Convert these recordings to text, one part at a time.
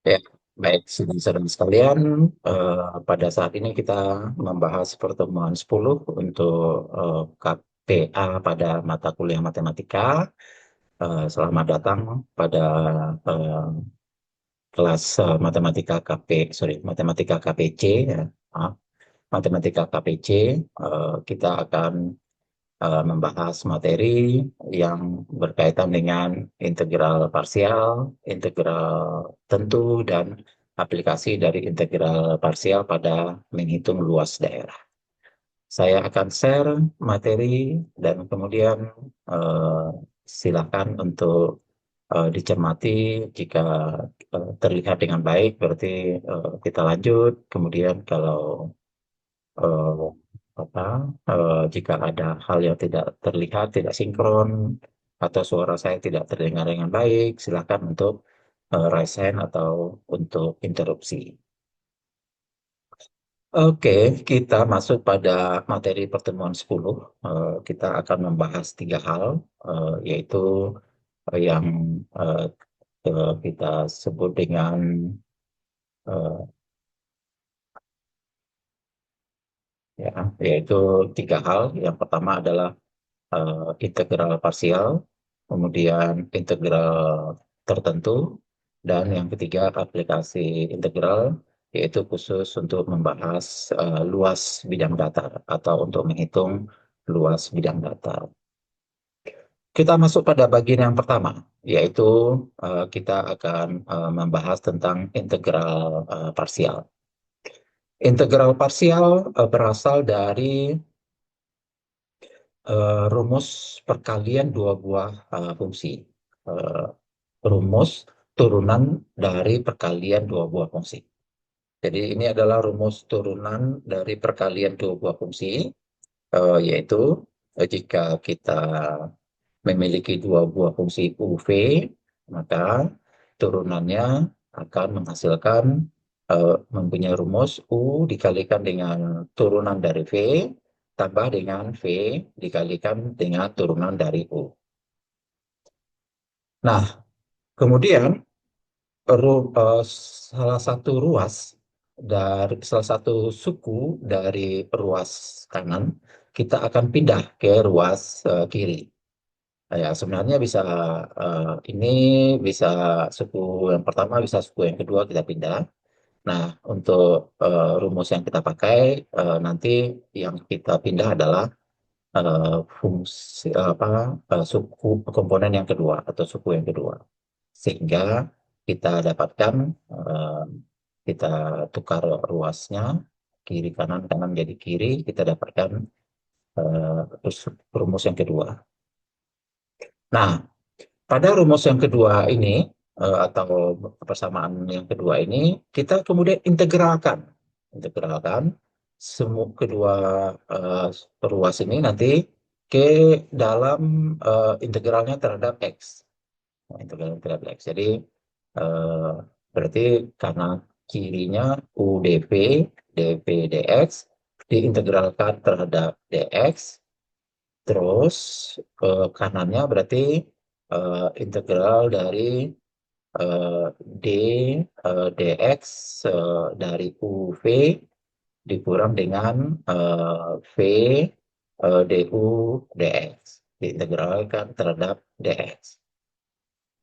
Ya, baik, saudara-saudara sekalian, pada saat ini kita membahas pertemuan 10 untuk KPA pada mata kuliah matematika. Selamat datang pada eh, kelas matematika matematika KPC ya. Maaf, matematika KPC. Kita akan membahas materi yang berkaitan dengan integral parsial, integral tentu, dan aplikasi dari integral parsial pada menghitung luas daerah. Saya akan share materi dan kemudian eh, silakan untuk dicermati. Jika terlihat dengan baik, berarti kita lanjut. Kemudian kalau eh, apa jika ada hal yang tidak terlihat, tidak sinkron, atau suara saya tidak terdengar dengan baik, silakan untuk raise hand atau untuk interupsi. Oke, kita masuk pada materi pertemuan 10. Kita akan membahas tiga hal, yaitu yang eh, kita sebut dengan eh, ya, yaitu tiga hal. Yang pertama adalah integral parsial, kemudian integral tertentu, dan yang ketiga aplikasi integral, yaitu khusus untuk membahas luas bidang datar atau untuk menghitung luas bidang datar. Kita masuk pada bagian yang pertama, yaitu kita akan membahas tentang integral parsial. Integral parsial berasal dari rumus perkalian dua buah fungsi. Eh, Rumus turunan dari perkalian dua buah fungsi. Jadi ini adalah rumus turunan dari perkalian dua buah fungsi, yaitu jika kita memiliki dua buah fungsi u, v, maka turunannya akan menghasilkan mempunyai rumus u dikalikan dengan turunan dari v tambah dengan v dikalikan dengan turunan dari u. Nah, kemudian salah satu salah satu suku dari ruas kanan kita akan pindah ke ruas kiri. Ya, sebenarnya bisa ini bisa suku yang pertama, bisa suku yang kedua kita pindah. Nah, untuk rumus yang kita pakai nanti yang kita pindah adalah fungsi suku komponen yang kedua atau suku yang kedua. Sehingga kita dapatkan eh, kita tukar ruasnya kiri kanan kanan jadi kiri, kita dapatkan rumus yang kedua. Nah, pada rumus yang kedua ini, atau persamaan yang kedua ini, kita kemudian integralkan semua kedua eh, ruas ini nanti ke dalam integralnya terhadap X. Nah, integralnya terhadap X. Jadi, eh, berarti karena kirinya U dV, dV dx, diintegralkan terhadap dx, terus kanannya berarti integral dari eh, d dx dari uv dikurang dengan v du dx diintegralkan terhadap dx.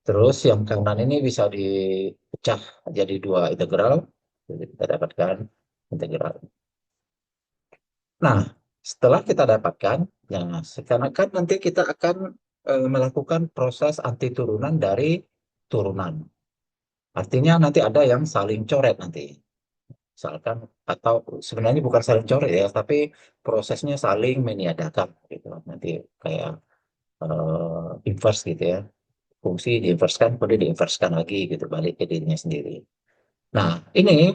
Terus yang kanan ini bisa dipecah jadi dua integral, jadi kita dapatkan integral. Nah, setelah kita dapatkan, ya, sekarang kan nanti kita akan melakukan proses anti turunan dari turunan. Artinya nanti ada yang saling coret nanti. Misalkan, atau sebenarnya bukan saling coret ya, tapi prosesnya saling meniadakan gitu. Nanti kayak inverse gitu ya. Fungsi diinverskan, kemudian diinverskan lagi gitu, balik ke dirinya sendiri. Nah, ini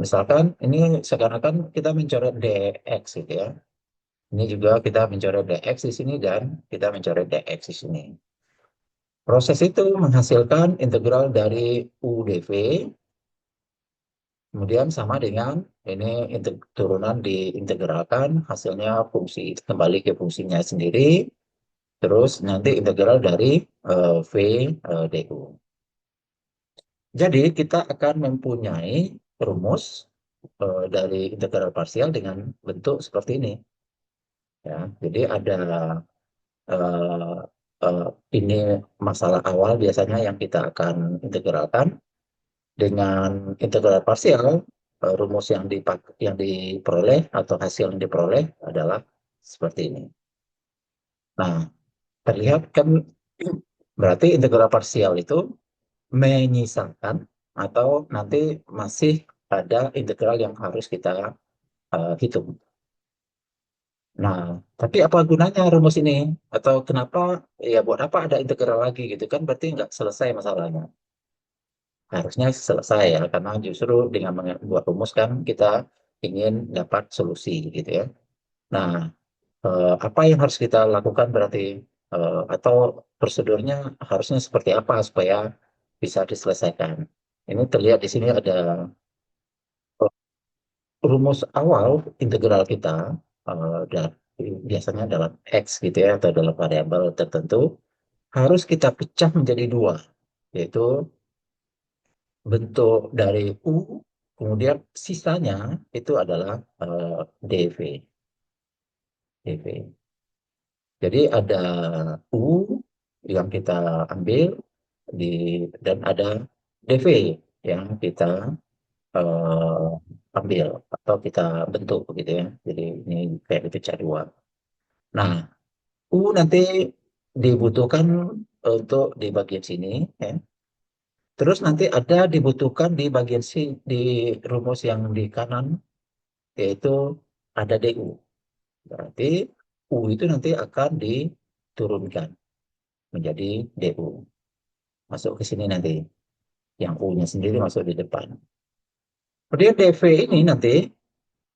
misalkan ini sekarang kan kita mencoret dx gitu ya. Ini juga kita mencoret dx di sini dan kita mencoret dx di sini. Proses itu menghasilkan integral dari u dv, kemudian sama dengan ini turunan diintegralkan, hasilnya fungsi kembali ke fungsinya sendiri, terus nanti integral dari v du. Jadi kita akan mempunyai rumus dari integral parsial dengan bentuk seperti ini. Ya, jadi ada eh, eh, ini masalah awal biasanya yang kita akan integralkan dengan integral parsial. Rumus yang diperoleh atau hasil yang diperoleh adalah seperti ini. Nah, terlihat kan berarti integral parsial itu menyisakan atau nanti masih ada integral yang harus kita hitung. Nah, tapi apa gunanya rumus ini? Atau kenapa, ya buat apa ada integral lagi gitu kan? Berarti nggak selesai masalahnya. Harusnya selesai ya, karena justru dengan membuat rumus kan kita ingin dapat solusi gitu ya. Nah, apa yang harus kita lakukan berarti? Atau prosedurnya harusnya seperti apa supaya bisa diselesaikan? Ini terlihat di sini ada rumus awal integral kita dan biasanya dalam X gitu ya atau dalam variabel tertentu harus kita pecah menjadi dua, yaitu bentuk dari U, kemudian sisanya itu adalah dv. dv. Jadi ada U yang kita ambil di dan ada dv yang kita eh, ambil atau kita bentuk gitu ya. Jadi ini kayak dipecah dua. Nah, U nanti dibutuhkan untuk di bagian sini, ya. Terus nanti ada dibutuhkan di bagian di rumus yang di kanan, yaitu ada DU. Berarti U itu nanti akan diturunkan menjadi DU. Masuk ke sini nanti. Yang U-nya sendiri masuk di depan. Kemudian DV ini nanti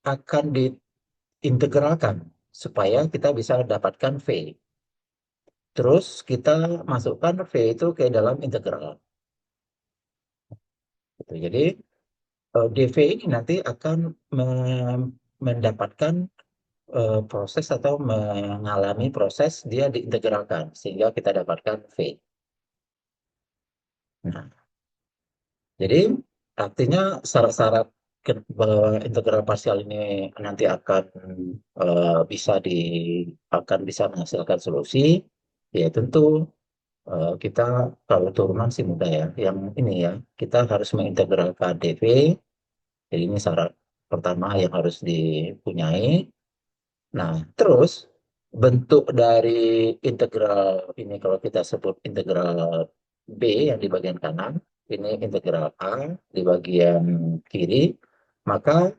akan diintegralkan supaya kita bisa dapatkan V. Terus kita masukkan V itu ke dalam integral. Gitu. Jadi DV ini nanti akan mendapatkan proses atau mengalami proses dia diintegralkan sehingga kita dapatkan V. Nah, jadi artinya syarat-syarat bahwa integral parsial ini nanti akan bisa akan bisa menghasilkan solusi, ya tentu kita kalau turunan sih mudah ya. Yang ini ya, kita harus mengintegralkan dv. Jadi ini syarat pertama yang harus dipunyai. Nah, terus bentuk dari integral ini kalau kita sebut integral B yang di bagian kanan, ini integral A di bagian kiri, maka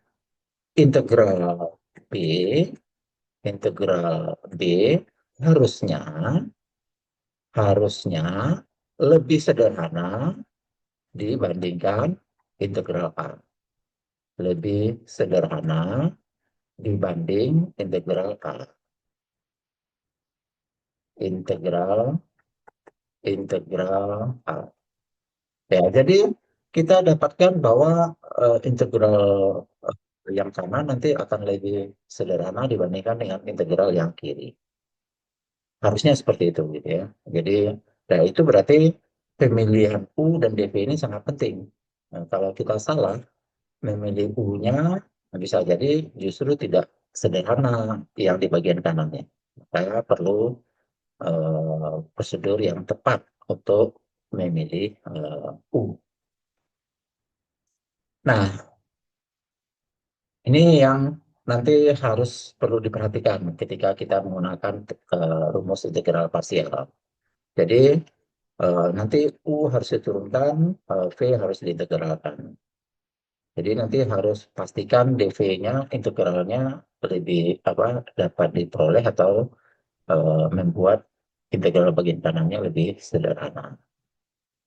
integral B, integral B harusnya harusnya lebih sederhana dibandingkan integral A. Lebih sederhana dibanding integral A. Integral integral A. Ya, jadi kita dapatkan bahwa integral yang kanan nanti akan lebih sederhana dibandingkan dengan integral yang kiri. Harusnya seperti itu gitu ya. Jadi, nah itu berarti pemilihan U dan DV ini sangat penting. Nah, kalau kita salah memilih U-nya, bisa jadi justru tidak sederhana yang di bagian kanannya. Maka perlu prosedur yang tepat untuk memilih U. Nah, ini yang nanti harus perlu diperhatikan ketika kita menggunakan rumus integral parsial. Jadi nanti U harus diturunkan, V harus diintegralkan. Jadi nanti harus pastikan dv-nya, integralnya lebih apa dapat diperoleh atau membuat integral bagian kanannya lebih sederhana.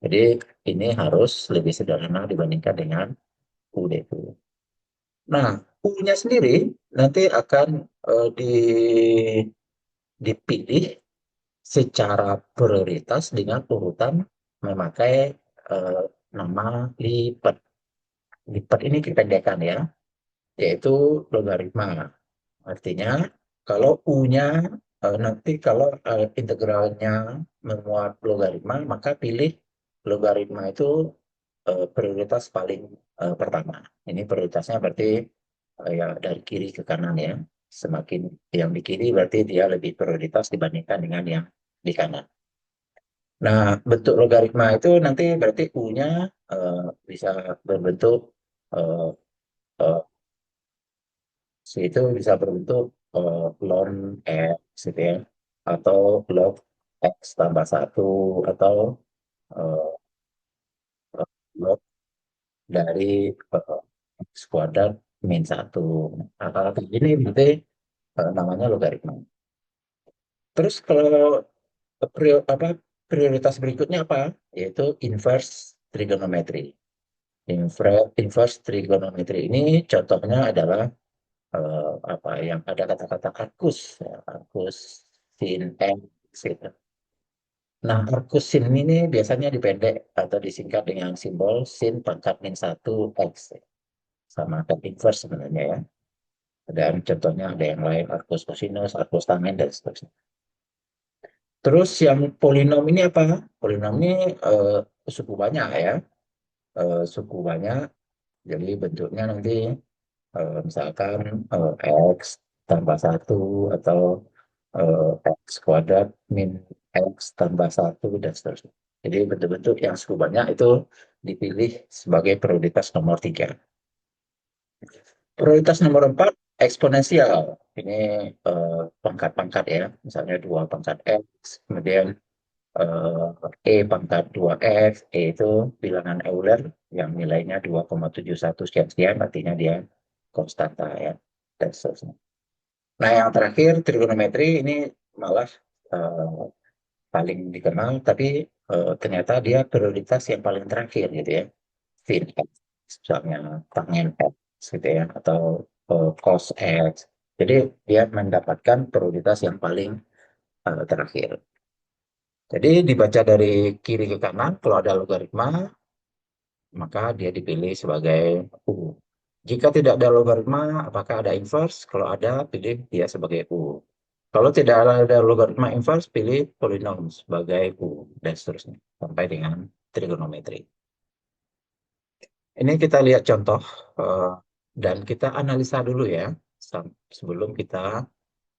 Jadi ini harus lebih sederhana dibandingkan dengan U dv. Nah, U-nya sendiri nanti akan dipilih secara prioritas dengan urutan memakai eh, nama lipat. Lipat ini dipendekan ya, yaitu logaritma. Artinya, kalau U-nya nanti kalau integralnya memuat logaritma, maka pilih logaritma itu prioritas paling pertama. Ini prioritasnya berarti ya dari kiri ke kanan ya. Semakin yang di kiri berarti dia lebih prioritas dibandingkan dengan yang di kanan. Nah, bentuk logaritma itu nanti berarti U-nya eh, bisa berbentuk eh, eh, itu bisa berbentuk ln x gitu ya, atau log x tambah satu, atau eh, log dari eh, x kuadrat min satu. Nah, kalau kayak gini berarti namanya logaritma. Terus kalau apa prioritas berikutnya apa? Yaitu inverse trigonometry. Inverse trigonometry ini contohnya adalah apa yang ada kata-kata arcus, ya, arcus sin x gitu. Nah, arcus sin ini biasanya dipendek atau disingkat dengan simbol sin pangkat min satu x, ya. Sama kan inverse sebenarnya ya. Dan contohnya ada yang lain, arcus cosinus, arcus tangent, dan seterusnya. Terus yang polinom ini apa? Polinom ini suku banyak ya, suku banyak. Jadi bentuknya nanti misalkan X tambah satu, atau X kuadrat min X tambah satu, dan seterusnya. Jadi bentuk-bentuk yang suku banyak itu dipilih sebagai prioritas nomor tiga. Prioritas nomor empat, eksponensial. Ini pangkat-pangkat ya, misalnya 2 pangkat X, kemudian pangkat 2X, itu bilangan Euler yang nilainya 2,71 sekian-sekian, artinya dia konstanta ya, dan seterusnya. Nah, yang terakhir, trigonometri ini malah eh, paling dikenal, tapi ternyata dia prioritas yang paling terakhir gitu ya. Sin X, misalnya tangen X gitu ya, atau cos X. Jadi dia mendapatkan prioritas yang paling terakhir. Jadi dibaca dari kiri ke kanan, kalau ada logaritma, maka dia dipilih sebagai U. Jika tidak ada logaritma, apakah ada inverse? Kalau ada, pilih dia sebagai U. Kalau tidak ada logaritma inverse, pilih polinom sebagai U, dan seterusnya, sampai dengan trigonometri. Ini kita lihat contoh, eh, dan kita analisa dulu ya, sebelum kita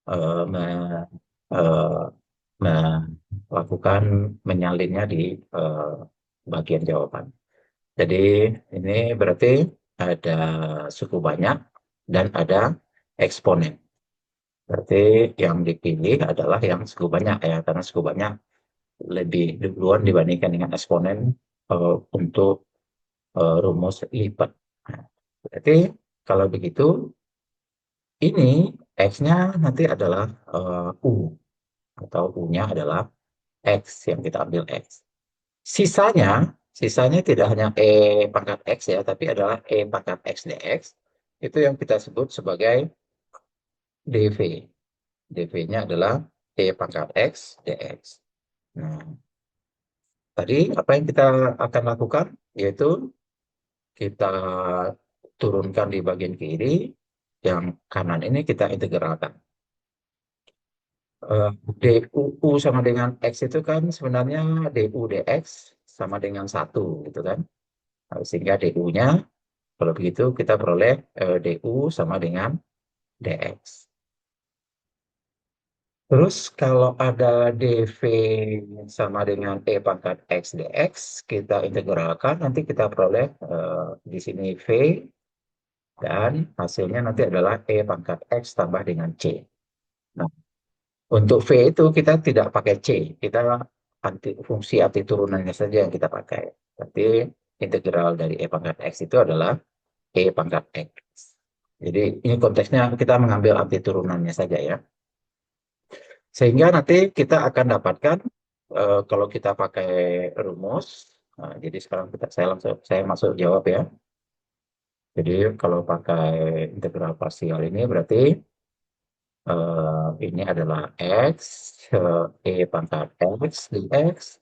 eh, me- eh, melakukan menyalinnya di eh, bagian jawaban. Jadi ini berarti ada suku banyak dan ada eksponen. Berarti yang dipilih adalah yang suku banyak ya, karena suku banyak lebih duluan dibandingkan dengan eksponen untuk rumus lipat. Nah, berarti kalau begitu, ini X-nya nanti adalah U, atau U-nya adalah X, yang kita ambil X. Sisanya, sisanya tidak hanya pangkat X ya, tapi adalah pangkat X dx. Itu yang kita sebut sebagai dv. dv-nya adalah pangkat X dx. Nah, tadi apa yang kita akan lakukan? Yaitu kita turunkan di bagian kiri, yang kanan ini kita integralkan. Eh, du sama dengan X itu kan sebenarnya du dx sama dengan satu gitu kan. Nah, sehingga du-nya, kalau begitu kita peroleh du sama dengan dx. Terus kalau ada dv sama dengan pangkat x dx, kita integralkan, nanti kita peroleh di sini v, dan hasilnya nanti adalah pangkat x tambah dengan c. Nah, untuk v itu kita tidak pakai c, kita fungsi anti turunannya saja yang kita pakai. Tapi integral dari pangkat x itu adalah pangkat x. Jadi ini konteksnya kita mengambil anti turunannya saja ya. Sehingga nanti kita akan dapatkan kalau kita pakai rumus. Nah, jadi sekarang saya masuk jawab ya. Jadi kalau pakai integral parsial ini berarti ini adalah x, pangkat x dx,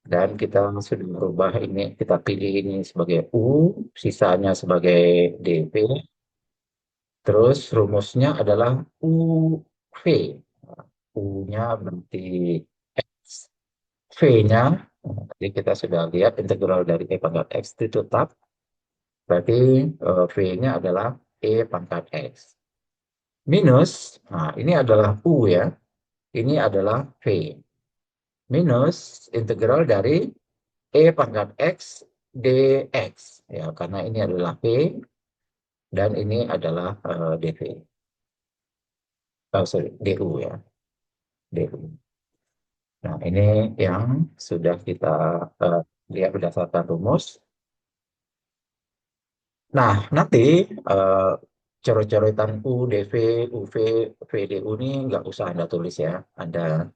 dan kita sudah merubah ini, kita pilih ini sebagai u, sisanya sebagai dv. Terus rumusnya adalah UV. U-nya berarti X. V-nya Jadi kita sudah lihat integral dari E pangkat X itu tetap, berarti V-nya adalah E pangkat X. Minus, nah ini adalah U ya, ini adalah V. Minus integral dari E pangkat X dx. Ya, karena ini adalah V dan ini adalah dV. Oh, sorry, du ya, du. Nah, ini yang sudah kita eh, lihat berdasarkan rumus. Nah, nanti eh, coret-coretan U, DV, UV, VDU ini nggak usah Anda tulis ya. Anda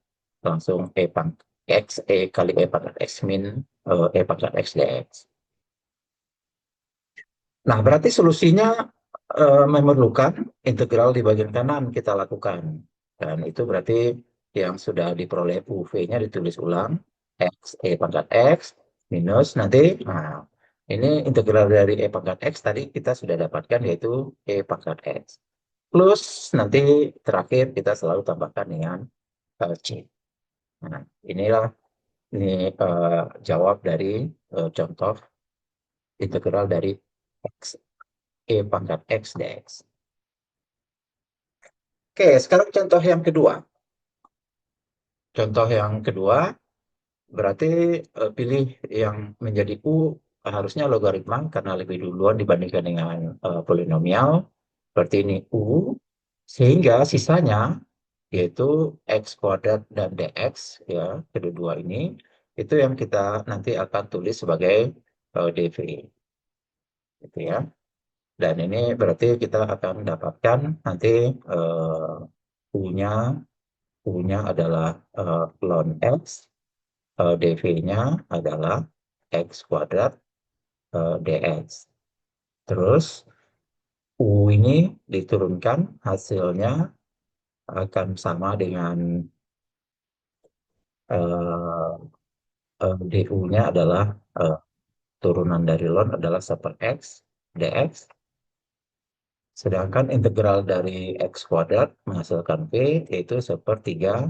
langsung E pangkat X, E kali E pangkat X min E pangkat X dx. Nah, berarti solusinya memerlukan integral di bagian kanan kita lakukan. Dan itu berarti yang sudah diperoleh UV-nya ditulis ulang, X, E pangkat X, minus nanti, nah, ini integral dari E pangkat X tadi kita sudah dapatkan yaitu E pangkat X. Plus nanti terakhir kita selalu tambahkan dengan C. Nah, inilah ini jawab dari contoh integral dari X, E pangkat X dx. Oke, sekarang contoh yang kedua. Contoh yang kedua, berarti pilih yang menjadi U harusnya logaritma karena lebih duluan dibandingkan dengan polinomial. Berarti ini U, sehingga sisanya yaitu X kuadrat dan dx, ya, kedua-dua ini, itu yang kita nanti akan tulis sebagai dv. Gitu ya. Dan ini berarti kita akan mendapatkan nanti U-nya U-nya adalah ln X, dv-nya adalah X kuadrat dx. Terus U ini diturunkan, hasilnya akan sama dengan du-nya adalah eh, turunan dari ln adalah 1/x dx. Sedangkan integral dari X kuadrat menghasilkan V yaitu 1/3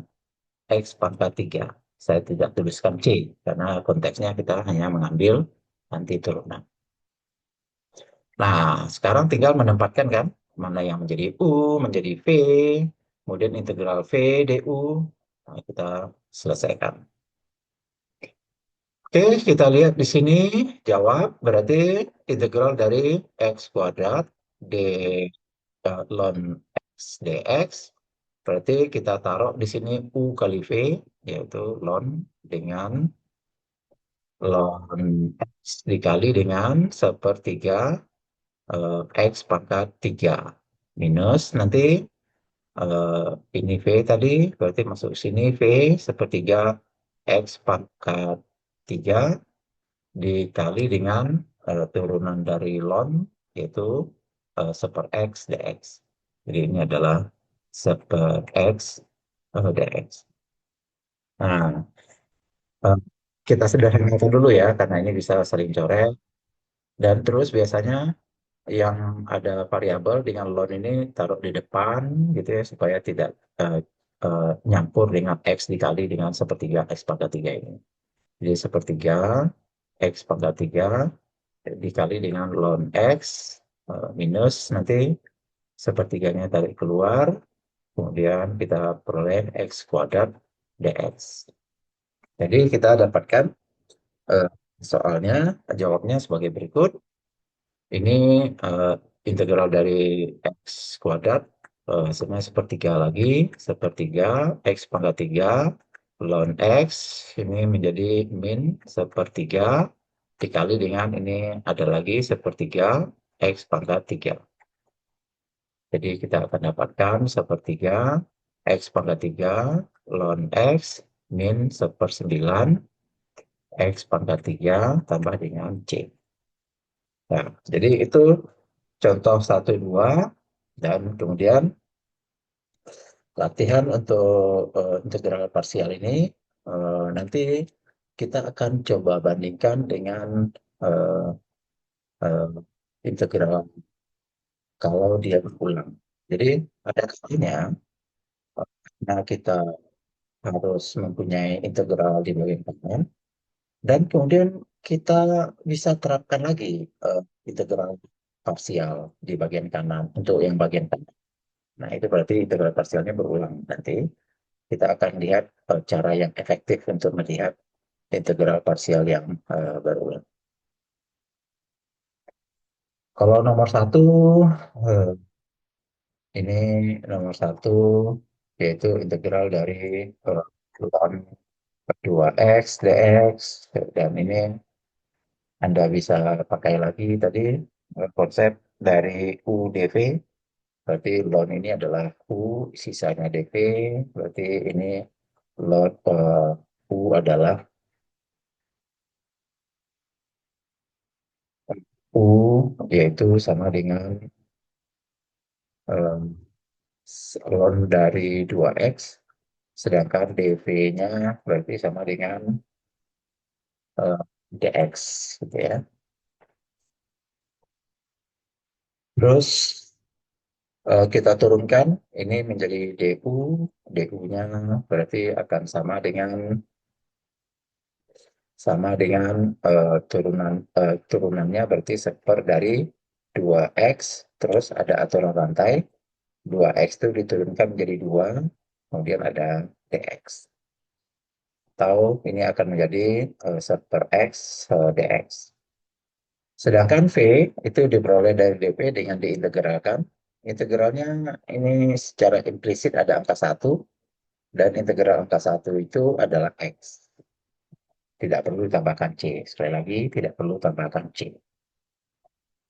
X pangkat 3. Saya tidak tuliskan C, karena konteksnya kita hanya mengambil nanti turunan. Nah, sekarang tinggal menempatkan kan, mana yang menjadi U, menjadi V, kemudian integral V, DU. Nah, kita selesaikan. Oke, kita lihat di sini, jawab, berarti integral dari X kuadrat D ln X dx. Berarti kita taruh di sini U kali V, yaitu ln dengan ln X dikali dengan 1/3 X pangkat 3. Minus nanti ini V tadi, berarti masuk sini V 1/3 X pangkat 3 dikali dengan turunan dari ln, yaitu 1/x dx. Jadi ini adalah 1/x dx. Nah, eh, kita sederhanakan dulu ya, karena ini bisa saling coret. Dan terus biasanya yang ada variabel dengan ln ini taruh di depan, gitu ya, supaya tidak nyampur dengan x dikali dengan 1/3 x pangkat 3 ini. Jadi 1/3 x pangkat 3 dikali dengan ln x minus nanti 1/3-nya tarik keluar, kemudian kita peroleh x kuadrat dx. Jadi kita dapatkan eh, soalnya, jawabnya sebagai berikut. Ini eh, integral dari x kuadrat, hasilnya 1/3 lagi, 1/3 x pangkat 3 ln x, ini menjadi min 1/3 dikali dengan ini ada lagi 1/3 x pangkat 3. Jadi kita akan dapatkan 1/3 x pangkat 3 ln x min 1/9 x pangkat 3 tambah dengan c. Nah, jadi itu contoh 1, 2, dan kemudian latihan untuk integral parsial ini nanti kita akan coba bandingkan dengan eh, eh, integral kalau dia berulang. Jadi ada kalanya karena kita harus mempunyai integral di bagian kanan, Dan kemudian kita bisa terapkan lagi integral parsial di bagian kanan untuk yang bagian kanan. Nah, itu berarti integral parsialnya berulang. Nanti kita akan lihat cara yang efektif untuk melihat integral parsial yang berulang. Kalau nomor satu, eh, ini nomor satu, yaitu integral dari eh, ln 2x dx, dan ini Anda bisa pakai lagi tadi konsep dari U dv, berarti ln ini adalah U, sisanya dv, berarti ini ln U adalah U, yaitu sama dengan eh, ln dari 2x, sedangkan dv-nya berarti sama dengan eh, dx, gitu ya. Terus kita turunkan ini menjadi du, du-nya berarti akan sama dengan turunannya berarti seper dari 2x, terus ada aturan rantai, 2x itu diturunkan menjadi 2, kemudian ada dx. Atau ini akan menjadi seper x dx. Sedangkan V itu diperoleh dari dp dengan diintegralkan. Integralnya ini secara implisit ada angka 1, dan integral angka 1 itu adalah x. Tidak perlu ditambahkan c. Sekali lagi, tidak perlu tambahkan c.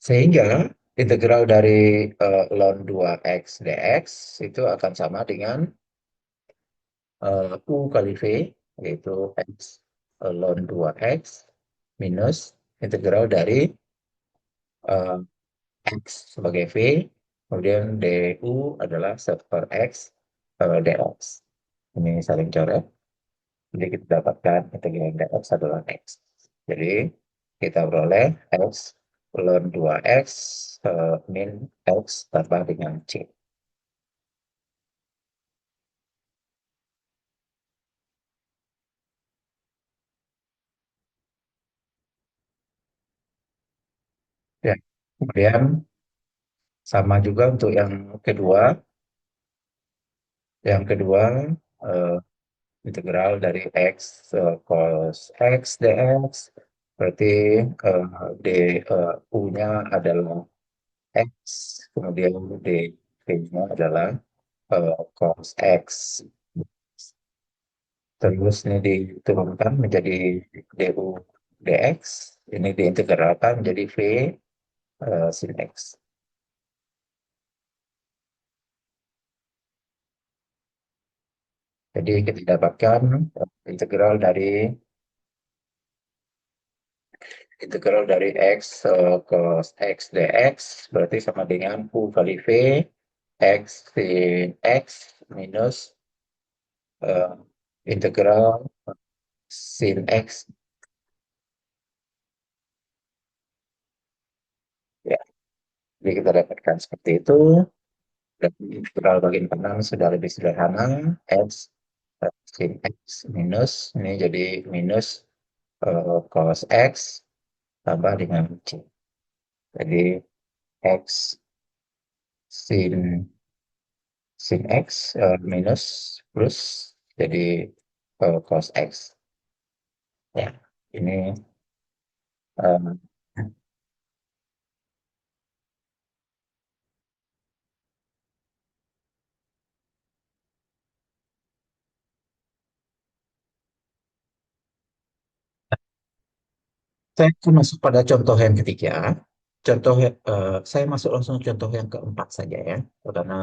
Sehingga integral dari ln 2x dx itu akan sama dengan U kali V, yaitu x ln 2x minus integral dari eh, x sebagai V, kemudian du adalah seper x dx. Ini saling coret. Jadi kita dapatkan integral dx adalah x. Jadi kita peroleh x ln 2x min x tambah dengan c. Ya. Kemudian sama juga untuk yang kedua. Yang kedua, eh, integral dari x cos x dx. Berarti d u-nya adalah x, kemudian dv-nya adalah cos x. Terus ini diturunkan menjadi du dx, ini diintegralkan menjadi v sin x. Jadi kita dapatkan integral dari x cos x dx berarti sama dengan u kali v x sin x minus eh, integral sin x. Ya, jadi kita dapatkan seperti itu. Dan integral bagian kanan sudah lebih sederhana, x sin x minus, ini jadi minus cos x tambah dengan c. Jadi x sin sin x minus plus jadi cos x. Ya, ini eh, saya akan masuk pada contoh yang ketiga. Saya masuk langsung contoh yang keempat saja ya, karena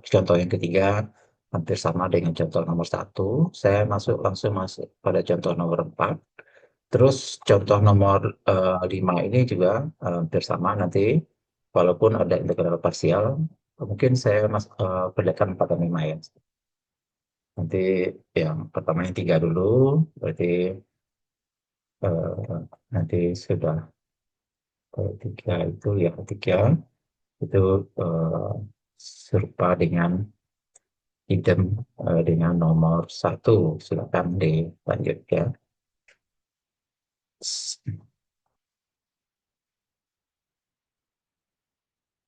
contoh yang ketiga hampir sama dengan contoh nomor satu. Saya langsung masuk pada contoh nomor empat. Terus contoh nomor lima ini juga hampir sama nanti, walaupun ada integral parsial. Mungkin saya perlihatkan pada lima ya. Nanti yang pertama yang tiga dulu, berarti eh, nanti sudah tiga itu yang ketiga itu eh, serupa dengan idem dengan nomor satu. Silakan dilanjut ya.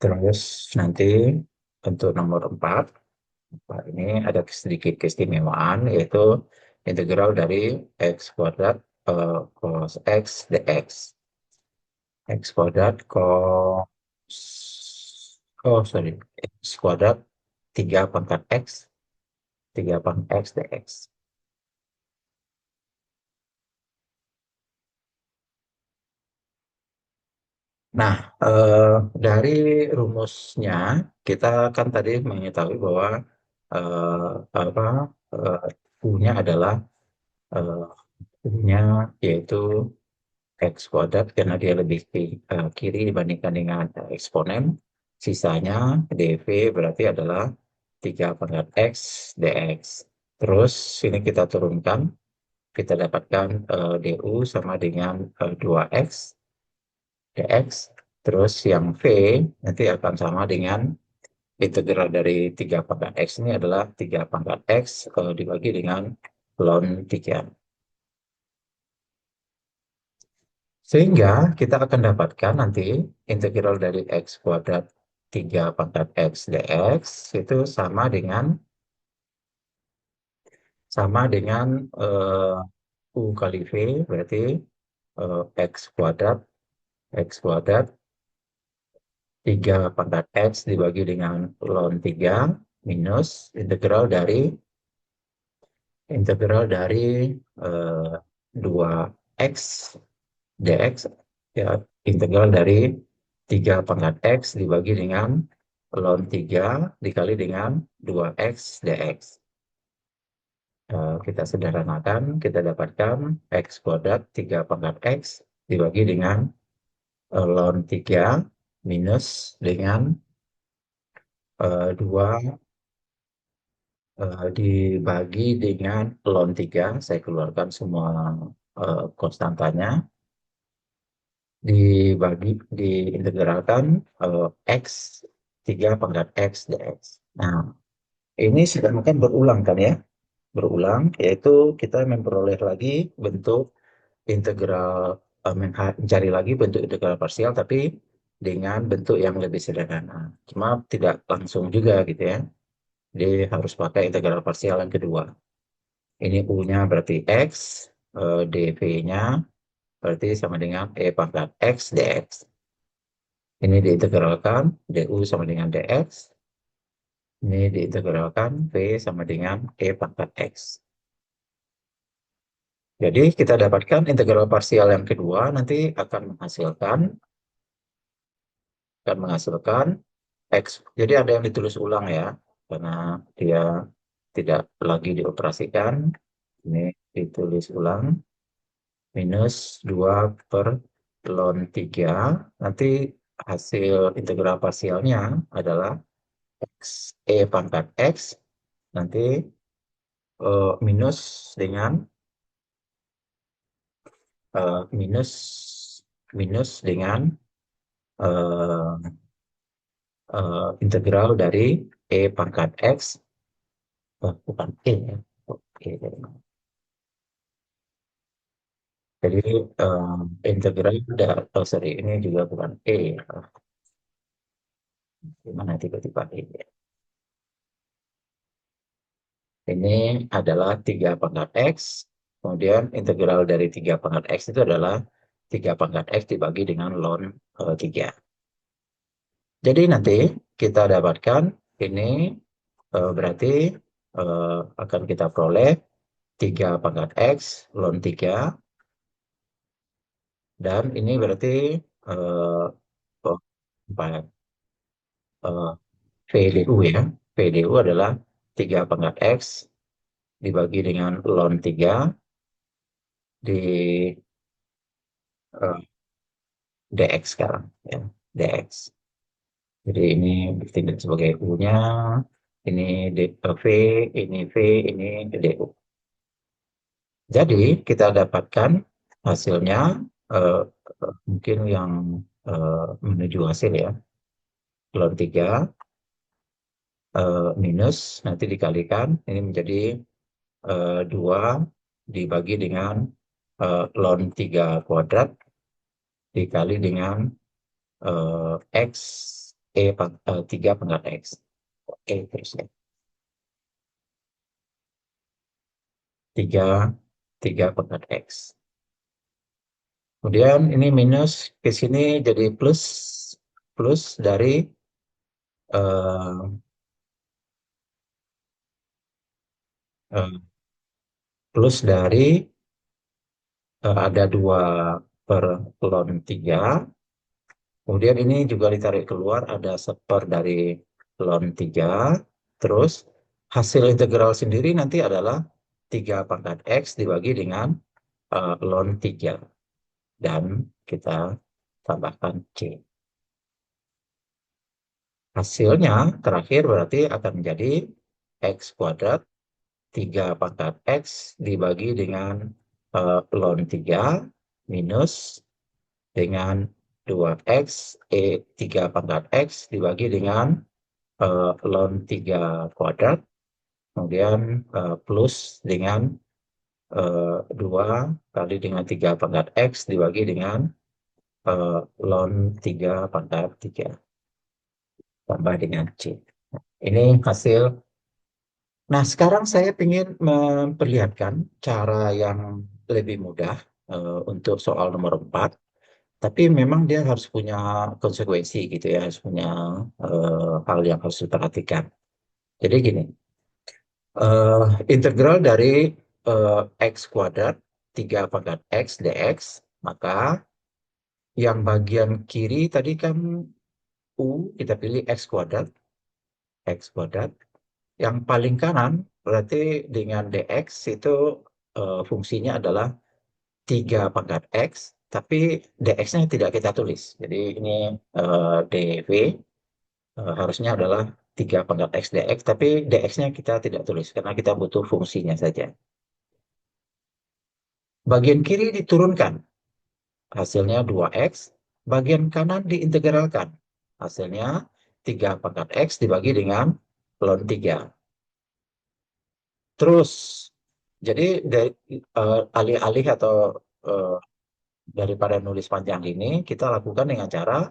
Terus nanti untuk nomor 4, ini ada sedikit keistimewaan, yaitu integral dari x kuadrat cos x dx. X kuadrat cos, oh sorry, x kuadrat 3 pangkat x, 3 pangkat x dx. Nah, dari rumusnya kita kan tadi mengetahui bahwa eh, apa U-nya adalah eh, U-nya yaitu x kuadrat karena dia lebih kiri dibandingkan dengan eksponen. Sisanya dv berarti adalah 3 pangkat x dx. Terus ini kita turunkan, kita dapatkan du sama dengan 2x dx. Terus yang v nanti akan sama dengan integral dari 3 pangkat x ini adalah 3 pangkat x dibagi dengan ln 3. Sehingga kita akan dapatkan nanti integral dari x kuadrat 3 pangkat x dx itu sama dengan u kali v, berarti x kuadrat 3 pangkat x dibagi dengan ln 3 minus integral dari 2x dx, ya, integral dari 3 pangkat x dibagi dengan ln 3 dikali dengan 2x dx. Kita sederhanakan, kita dapatkan x kuadrat 3 pangkat x dibagi dengan ln 3 minus dengan 2 dibagi dengan ln 3. Saya keluarkan semua konstantanya, dibagi diintegralkan x 3 pangkat x dx. Nah, ini sudah mungkin berulang kan ya, berulang, yaitu kita memperoleh lagi bentuk integral, mencari lagi bentuk integral parsial tapi dengan bentuk yang lebih sederhana. Cuma tidak langsung juga gitu ya. Jadi harus pakai integral parsial yang kedua. Ini U-nya berarti x, dv-nya berarti sama dengan e pangkat x dx. Ini diintegralkan, du sama dengan dx. Ini diintegralkan, v sama dengan e pangkat x. Jadi kita dapatkan integral parsial yang kedua nanti akan menghasilkan x. Jadi ada yang ditulis ulang ya, karena dia tidak lagi dioperasikan. Ini ditulis ulang, minus 2 per ln 3. Nanti hasil integral parsialnya adalah x, e pangkat x, nanti minus dengan minus minus dengan eh, integral dari e pangkat x, bukan e ya, oke. Jadi integral oh sorry, ini juga bukan e ya. Gimana tiba-tiba e ya. Ini adalah 3 pangkat x, kemudian integral dari 3 pangkat x itu adalah 3 pangkat x dibagi dengan ln 3. Jadi nanti kita dapatkan ini berarti akan kita peroleh 3 pangkat x ln 3, dan ini berarti eh, oh, apa ya, eh, VDU ya. VDU adalah 3 pangkat x dibagi dengan ln 3 di eh, dx sekarang ya, dx. Jadi ini ditindak sebagai U-nya, ini V, ini V, ini DU. Jadi kita dapatkan hasilnya eh, mungkin yang menuju hasil ya, ln 3 minus nanti dikalikan, ini menjadi 2 dibagi dengan ln 3 kuadrat dikali dengan X, 3 pangkat X. Oke, terus ya. 3, 3 pangkat X. Kemudian ini minus ke sini jadi plus, plus dari eh, eh, plus dari ada 2 per ln 3. Kemudian ini juga ditarik keluar ada seper dari ln 3. Terus hasil integral sendiri nanti adalah 3 pangkat X dibagi dengan ln 3. Dan kita tambahkan C. Hasilnya terakhir berarti akan menjadi X kuadrat 3 pangkat X dibagi dengan ln 3 minus dengan 2X, 3 pangkat X dibagi dengan ln 3 kuadrat, kemudian plus dengan 2 kali dengan 3 pangkat X dibagi dengan ln 3 pangkat 3 tambah dengan C. Ini hasil. Nah, sekarang saya ingin memperlihatkan cara yang lebih mudah untuk soal nomor 4. Tapi memang dia harus punya konsekuensi gitu ya, harus punya hal yang harus diperhatikan. Jadi gini, integral dari X kuadrat 3 pangkat X dx, maka yang bagian kiri tadi kan U, kita pilih X kuadrat. Yang paling kanan berarti dengan dx itu fungsinya adalah 3 pangkat X, tapi dx-nya tidak kita tulis. Jadi ini dv harusnya adalah 3 pangkat X dx, tapi dx-nya kita tidak tulis karena kita butuh fungsinya saja. Bagian kiri diturunkan, hasilnya 2X. Bagian kanan diintegralkan, hasilnya 3 pangkat X dibagi dengan ln 3. Terus, jadi alih-alih atau eh, daripada nulis panjang ini, kita lakukan dengan cara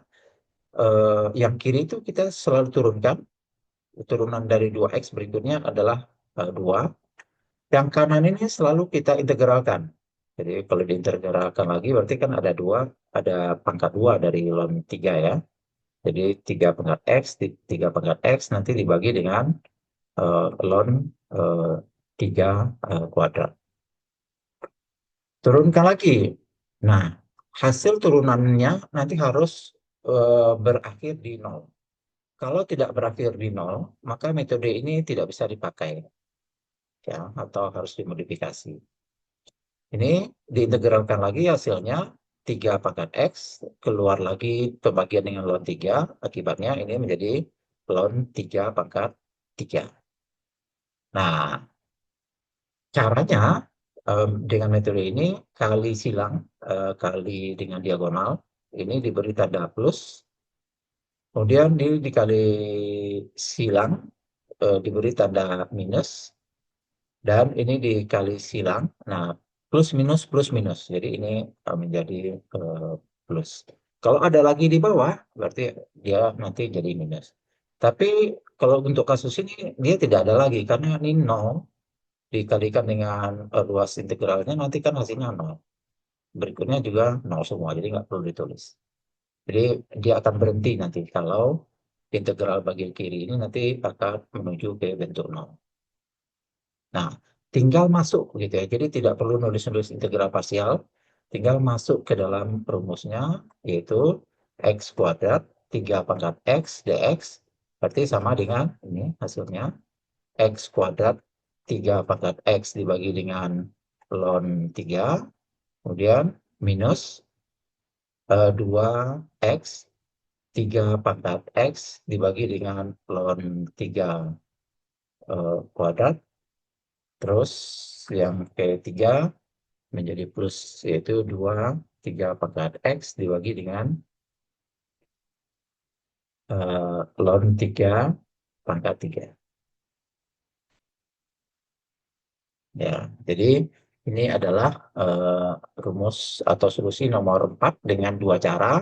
yang kiri itu kita selalu turunkan. Turunan dari 2X berikutnya adalah 2. Yang kanan ini selalu kita integralkan. Jadi kalau diintegralkan lagi berarti kan ada 2, ada pangkat 2 dari ln 3 ya. Jadi 3 pangkat X, 3 pangkat X nanti dibagi dengan ln 3 kuadrat. Turunkan lagi. Nah, hasil turunannya nanti harus berakhir di 0. Kalau tidak berakhir di 0, maka metode ini tidak bisa dipakai, ya, atau harus dimodifikasi. Ini diintegralkan lagi hasilnya 3 pangkat X, keluar lagi pembagian dengan ln 3, akibatnya ini menjadi ln 3 pangkat 3. Nah, caranya dengan metode ini kali silang, kali dengan diagonal, ini diberi tanda plus, kemudian dikali silang, diberi tanda minus, dan ini dikali silang. Nah, plus minus. Jadi ini menjadi plus. Kalau ada lagi di bawah, berarti dia nanti jadi minus. Tapi kalau untuk kasus ini, dia tidak ada lagi, karena ini 0 dikalikan dengan luas integralnya, nanti kan hasilnya 0. Berikutnya juga 0 semua, jadi nggak perlu ditulis. Jadi dia akan berhenti nanti kalau integral bagian kiri ini nanti akan menuju ke bentuk 0. Nah, tinggal masuk gitu ya. Jadi tidak perlu nulis-nulis integral parsial, tinggal masuk ke dalam rumusnya, yaitu X kuadrat 3 pangkat X dx, berarti sama dengan ini hasilnya, X kuadrat 3 pangkat X dibagi dengan ln 3, kemudian minus 2X 3 pangkat X dibagi dengan ln 3 kuadrat. Terus yang ketiga menjadi plus, yaitu 2, 3 pangkat X dibagi dengan ln 3 pangkat 3. Ya, jadi ini adalah rumus atau solusi nomor 4 dengan dua cara.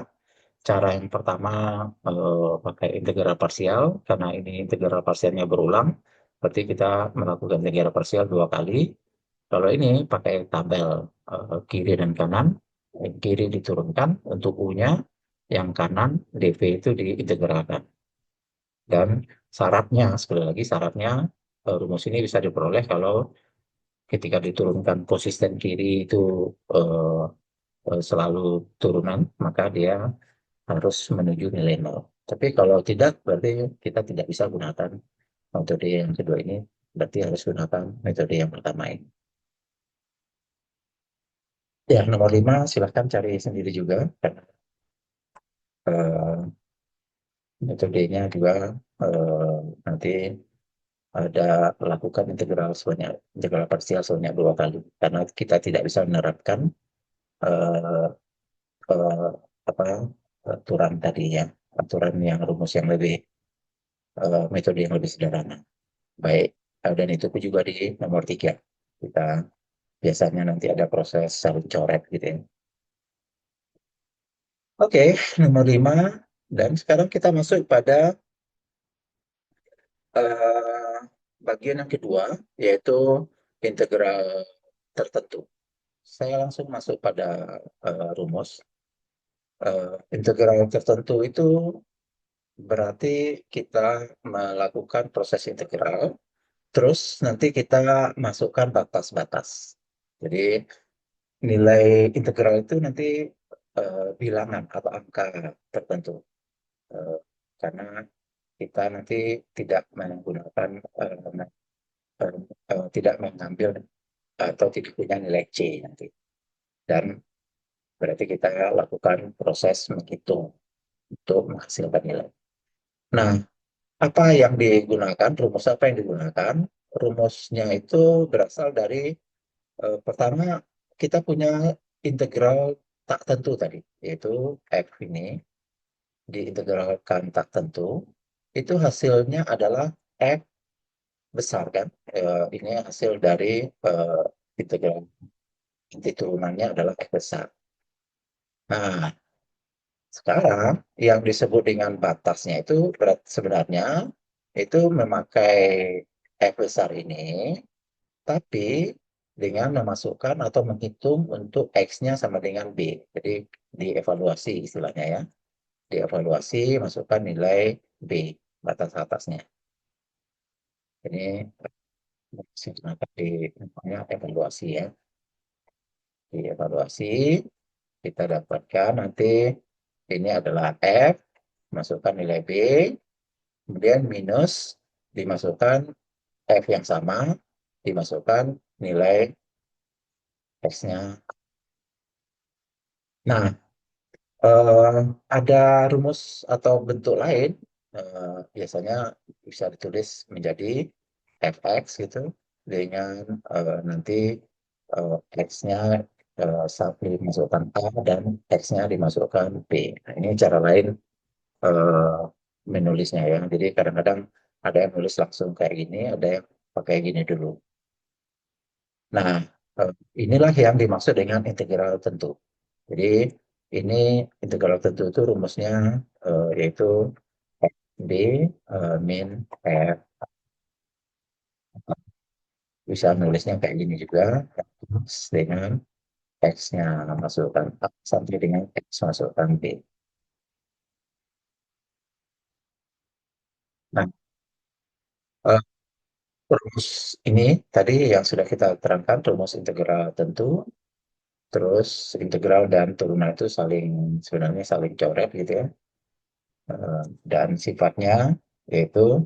Cara yang pertama pakai integral parsial, karena ini integral parsialnya berulang, berarti kita melakukan integral parsial dua kali. Kalau ini pakai tabel kiri dan kanan, yang kiri diturunkan untuk U-nya, yang kanan dV itu diintegralkan. Dan syaratnya, sekali lagi syaratnya, rumus ini bisa diperoleh kalau ketika diturunkan konsisten kiri itu eh, selalu turunan, maka dia harus menuju nilai nol. Tapi kalau tidak, berarti kita tidak bisa gunakan metode yang kedua ini, berarti harus gunakan metode yang pertama ini. Ya, nomor 5 silahkan cari sendiri juga, karena eh, metodenya juga nanti ada lakukan integral parsial sebanyak dua kali, karena kita tidak bisa menerapkan eh, eh, apa aturan tadinya, aturan yang rumus yang lebih metode yang lebih sederhana. Baik, dan itu pun juga di nomor 3. Kita biasanya nanti ada proses saling coret gitu ya. Oke, nomor 5. Dan sekarang kita masuk pada eh, bagian yang kedua, yaitu integral tertentu. Saya langsung masuk pada rumus. Integral tertentu itu berarti kita melakukan proses integral, terus nanti kita masukkan batas-batas. Jadi nilai integral itu nanti bilangan atau angka tertentu. Eh, karena kita nanti tidak menggunakan eh, tidak mengambil atau tidak punya nilai C nanti. Dan berarti kita lakukan proses menghitung untuk menghasilkan nilai. Nah, apa yang digunakan, rumus apa yang digunakan? Rumusnya itu berasal dari pertama kita punya integral tak tentu tadi, yaitu F ini diintegralkan tak tentu, itu hasilnya adalah F besar kan. Ini hasil dari eh, integral inti turunannya adalah F besar. Nah, sekarang yang disebut dengan batasnya itu sebenarnya itu memakai F besar ini, tapi dengan memasukkan atau menghitung untuk X-nya sama dengan B. Jadi dievaluasi istilahnya ya. Dievaluasi, masukkan nilai B, batas atasnya. Ini digunakan di namanya evaluasi ya. Dievaluasi, kita dapatkan nanti ini adalah F, masukkan nilai B, kemudian minus, dimasukkan F yang sama, dimasukkan nilai X-nya. Nah, eh, ada rumus atau bentuk lain, biasanya bisa ditulis menjadi fx gitu, dengan nanti x-nya dimasukkan a dan x-nya dimasukkan b. Nah, ini cara lain eh, menulisnya ya. Jadi kadang-kadang ada yang nulis langsung kayak gini, ada yang pakai gini dulu. Nah, eh, inilah yang dimaksud dengan integral tentu. Jadi ini integral tentu itu rumusnya yaitu F B min F. Bisa nulisnya kayak gini juga, X dengan X-nya masukkan A sampai dengan X masukkan B. Nah, eh, rumus ini tadi yang sudah kita terangkan, rumus integral tentu, terus integral dan turunan itu sebenarnya saling coret gitu ya. Dan sifatnya yaitu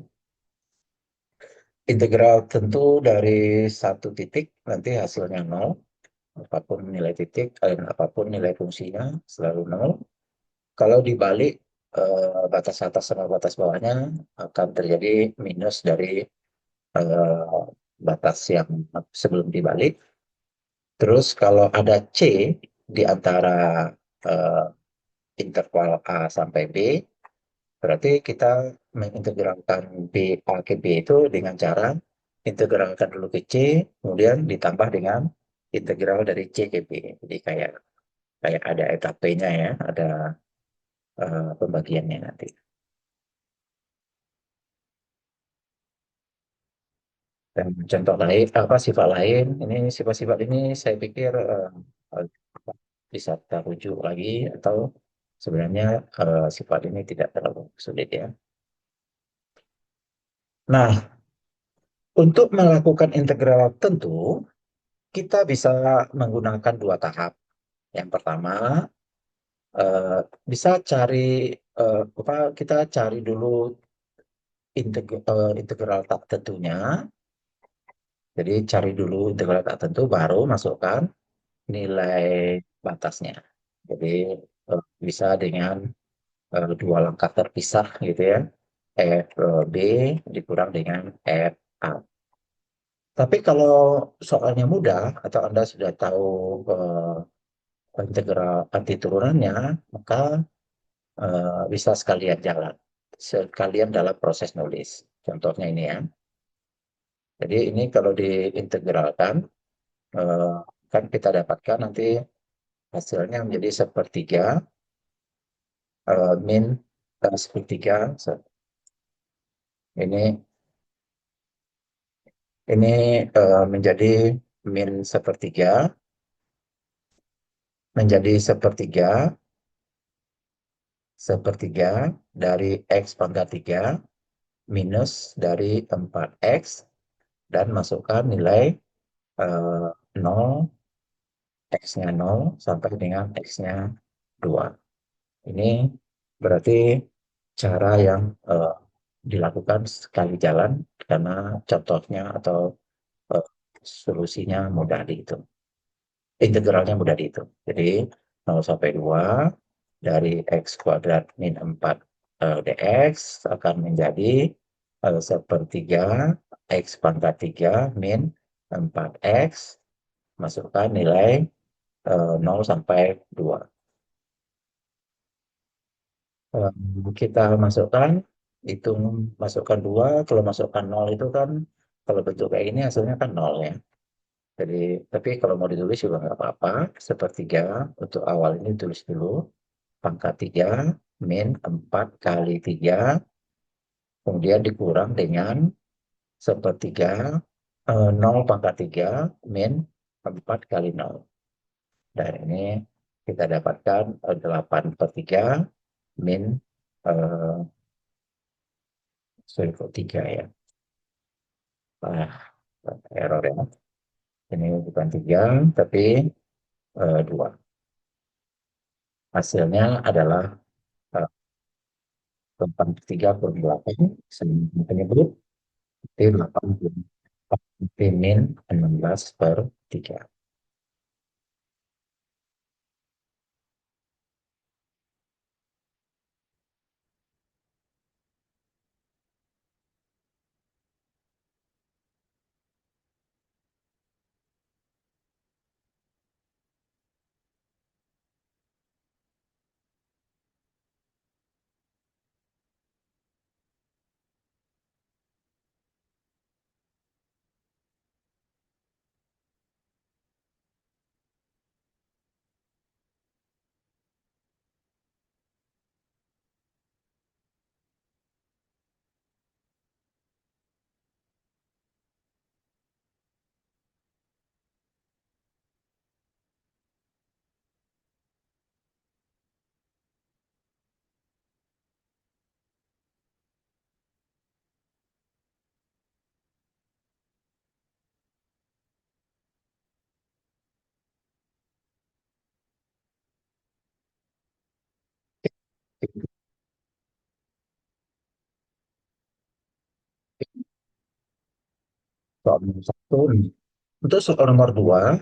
integral tentu dari satu titik nanti hasilnya nol, apapun nilai titik, apapun nilai fungsinya selalu nol. Kalau dibalik batas atas sama batas bawahnya akan terjadi minus dari eh, batas yang sebelum dibalik. Terus kalau ada C di antara eh, interval A sampai B, berarti kita mengintegralkan B A ke B itu dengan cara integralkan dulu ke C, kemudian ditambah dengan integral dari C ke B. Jadi kayak kayak ada etapenya ya, ada pembagiannya nanti. Dan contoh lain, apa sifat lain, ini sifat-sifat ini saya pikir eh, bisa kita rujuk lagi atau sebenarnya sifat ini tidak terlalu sulit ya. Nah, untuk melakukan integral tentu, kita bisa menggunakan dua tahap. Yang pertama, eh, bisa cari apa kita cari dulu integral tak tentunya. Jadi cari dulu integral tak tentu, baru masukkan nilai batasnya. Jadi bisa dengan dua langkah terpisah gitu ya. F B dikurang dengan F A. Tapi kalau soalnya mudah atau Anda sudah tahu integral anti turunannya, maka bisa sekalian jalan, sekalian dalam proses nulis. Contohnya ini ya. Jadi ini kalau diintegralkan, eh, kan kita dapatkan nanti hasilnya menjadi sepertiga min sepertiga. Ini ini menjadi min sepertiga menjadi sepertiga sepertiga dari x pangkat 3 minus dari 4x dan masukkan nilai 0, x-nya 0 sampai dengan x-nya 2. Ini berarti cara yang dilakukan sekali jalan karena contohnya atau eh, solusinya mudah dihitung. Integralnya mudah dihitung. Jadi 0 sampai 2 dari x kuadrat min 4 dx akan menjadi sepertiga x pangkat 3 min 4x, masukkan nilai 0 sampai 2. Kita masukkan, hitung, masukkan 2, kalau masukkan 0 itu kan, kalau bentuk kayak ini hasilnya kan 0 ya. Jadi, tapi kalau mau ditulis juga nggak apa-apa, sepertiga untuk awal ini tulis dulu, pangkat 3 min 4 kali 3, kemudian dikurang dengan sepertiga 0 pangkat 3 min 4 kali 0. Dan ini kita dapatkan 8 per 3 min eh, sorry kok 3 ya. Ah, error ya. Ini bukan 3, tapi 2. Hasilnya adalah 8 per 3 per 8, penyebut, T 8 T min 16 per 3. Soal nomor satu. Untuk soal nomor 2,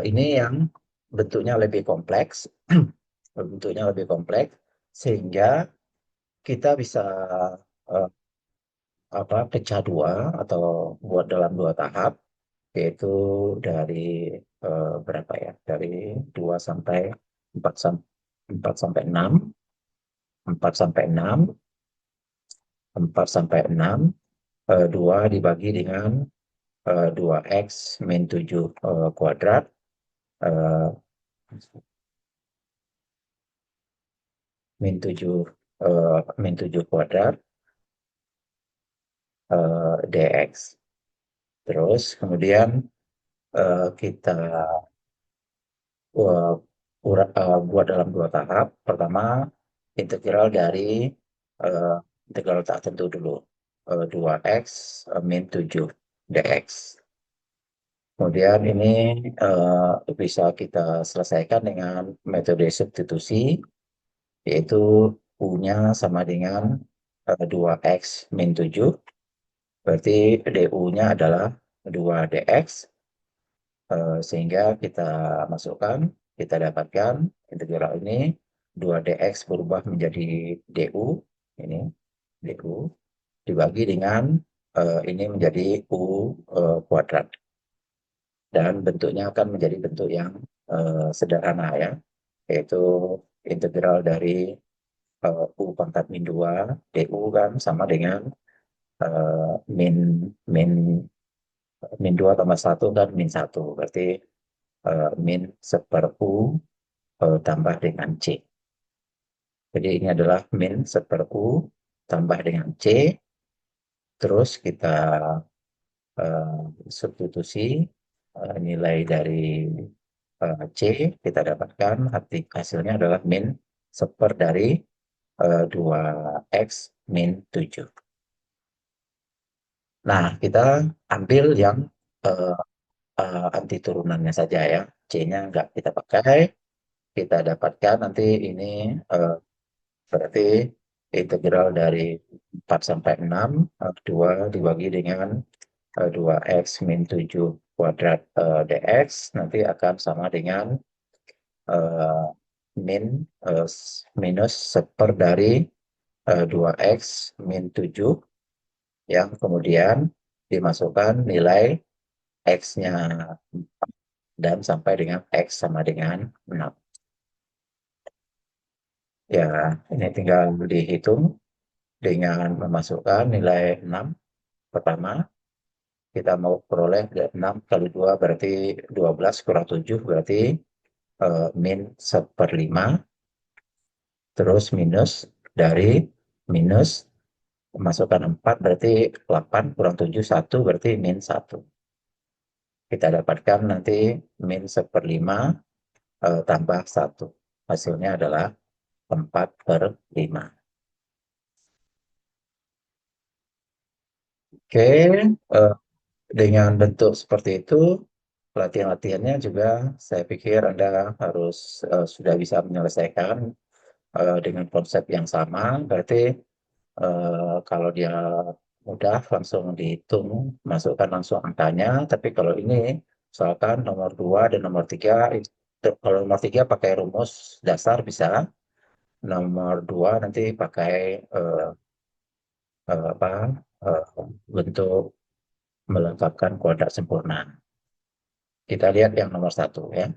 ini yang bentuknya lebih kompleks, bentuknya lebih kompleks, sehingga kita bisa eh, apa pecah dua atau buat dalam dua tahap, yaitu dari berapa ya? Dari 2 sampai 4 sampai 4 sampai 6, 4 sampai 6, 4 sampai 6, 2 dibagi dengan 2x min 7 kuadrat, eh, min 7 kuadrat dx. Terus kemudian kita uh, buat dalam dua tahap. Pertama, integral dari uh, integral tak tentu dulu. 2x min 7 dx. Kemudian ini bisa kita selesaikan dengan metode substitusi, yaitu U-nya sama dengan 2x min 7, berarti du-nya adalah 2 dx, sehingga kita masukkan, kita dapatkan integral ini 2 dx berubah menjadi du, ini du, dibagi dengan ini menjadi u kuadrat. Dan bentuknya akan menjadi bentuk yang sederhana ya, yaitu integral dari u pangkat min 2 du kan sama dengan min min min 2 tambah 1 kan min 1, berarti min 1 U tambah dengan C. Jadi ini adalah min 1 U tambah dengan C, terus kita substitusi nilai dari C, kita dapatkan hasilnya adalah min 1 dari 2x min 7. Nah, kita ambil yang uh, anti turunannya saja ya. C-nya nggak kita pakai, kita dapatkan nanti ini berarti integral dari 4 sampai 6, 2 dibagi dengan 2x min 7 kuadrat dx, nanti akan sama dengan eh, min minus 1 dari 2x min 7, yang kemudian dimasukkan nilai x-nya dan sampai dengan x sama dengan 6. Ya, ini tinggal dihitung dengan memasukkan nilai 6. Pertama, kita mau peroleh 6 kali 2 berarti 12 kurang 7 berarti min 1/5. Terus minus dari minus masukkan 4 berarti 8 kurang 7 1 berarti min 1. Kita dapatkan nanti min 1/5 tambah 1. Hasilnya adalah 4/5. Oke, dengan bentuk seperti itu, latihan-latihannya juga saya pikir Anda harus sudah bisa menyelesaikan dengan konsep yang sama. Berarti kalau dia mudah langsung dihitung, masukkan langsung angkanya. Tapi kalau ini, misalkan nomor 2 dan nomor 3, kalau nomor 3 pakai rumus dasar bisa, nomor 2 nanti pakai eh, apa, eh, bentuk melengkapkan kuadrat sempurna. Kita lihat yang nomor 1 ya.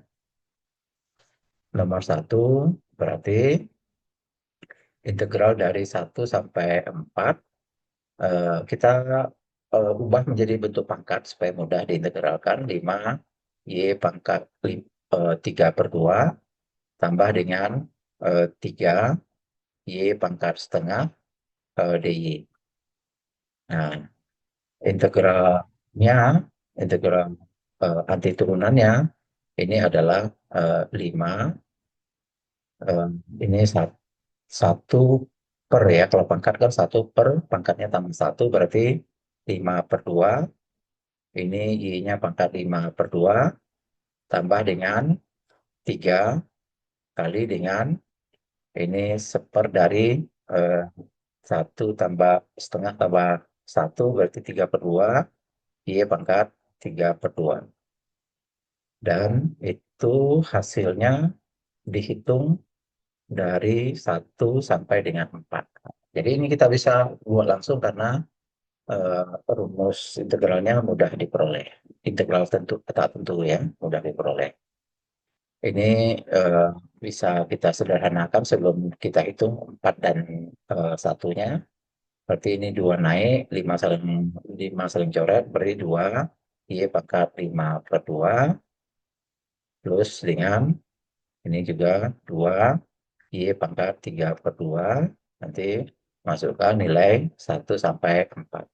Nomor 1 berarti integral dari 1 sampai 4, kita ubah menjadi bentuk pangkat supaya mudah diintegralkan. 5 Y pangkat 3/2 tambah dengan 3 Y pangkat setengah DY. Nah, integralnya, integral anti turunannya ini adalah 5, ini 1 per ya, kalau pangkat kan 1 per, pangkatnya tambah 1 berarti 5/2. Ini Y-nya pangkat 5/2 tambah dengan 3 kali dengan ini 1 dari eh, 1 tambah setengah tambah 1 berarti 3/2, Y pangkat 3/2. Dan itu hasilnya dihitung dari 1 sampai dengan 4. Jadi ini kita bisa buat langsung karena rumus integralnya mudah diperoleh. Integral tentu tak tentu ya, mudah diperoleh. Ini eh, bisa kita sederhanakan sebelum kita hitung 4 dan 1-nya. Berarti ini 2 naik, 5 saling coret, berarti 2. Y pangkat 5/2 plus dengan ini juga 2 Y pangkat 3/2. Nanti masukkan nilai 1 sampai 4.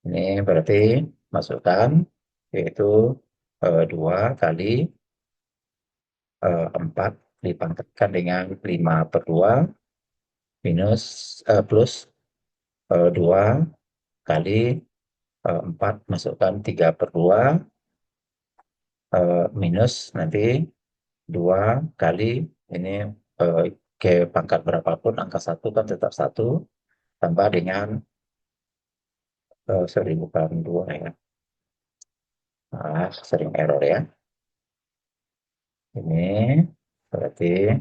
Ini berarti masukkan yaitu 2 kali 4 dipangkatkan dengan 5/2 minus plus 2 kali 4 masukkan 3/2 minus nanti 2 kali ini ke pangkat berapapun angka 1 kan tetap 1 tambah dengan sorry bukan 2 ya. Sering error ya. Ini berarti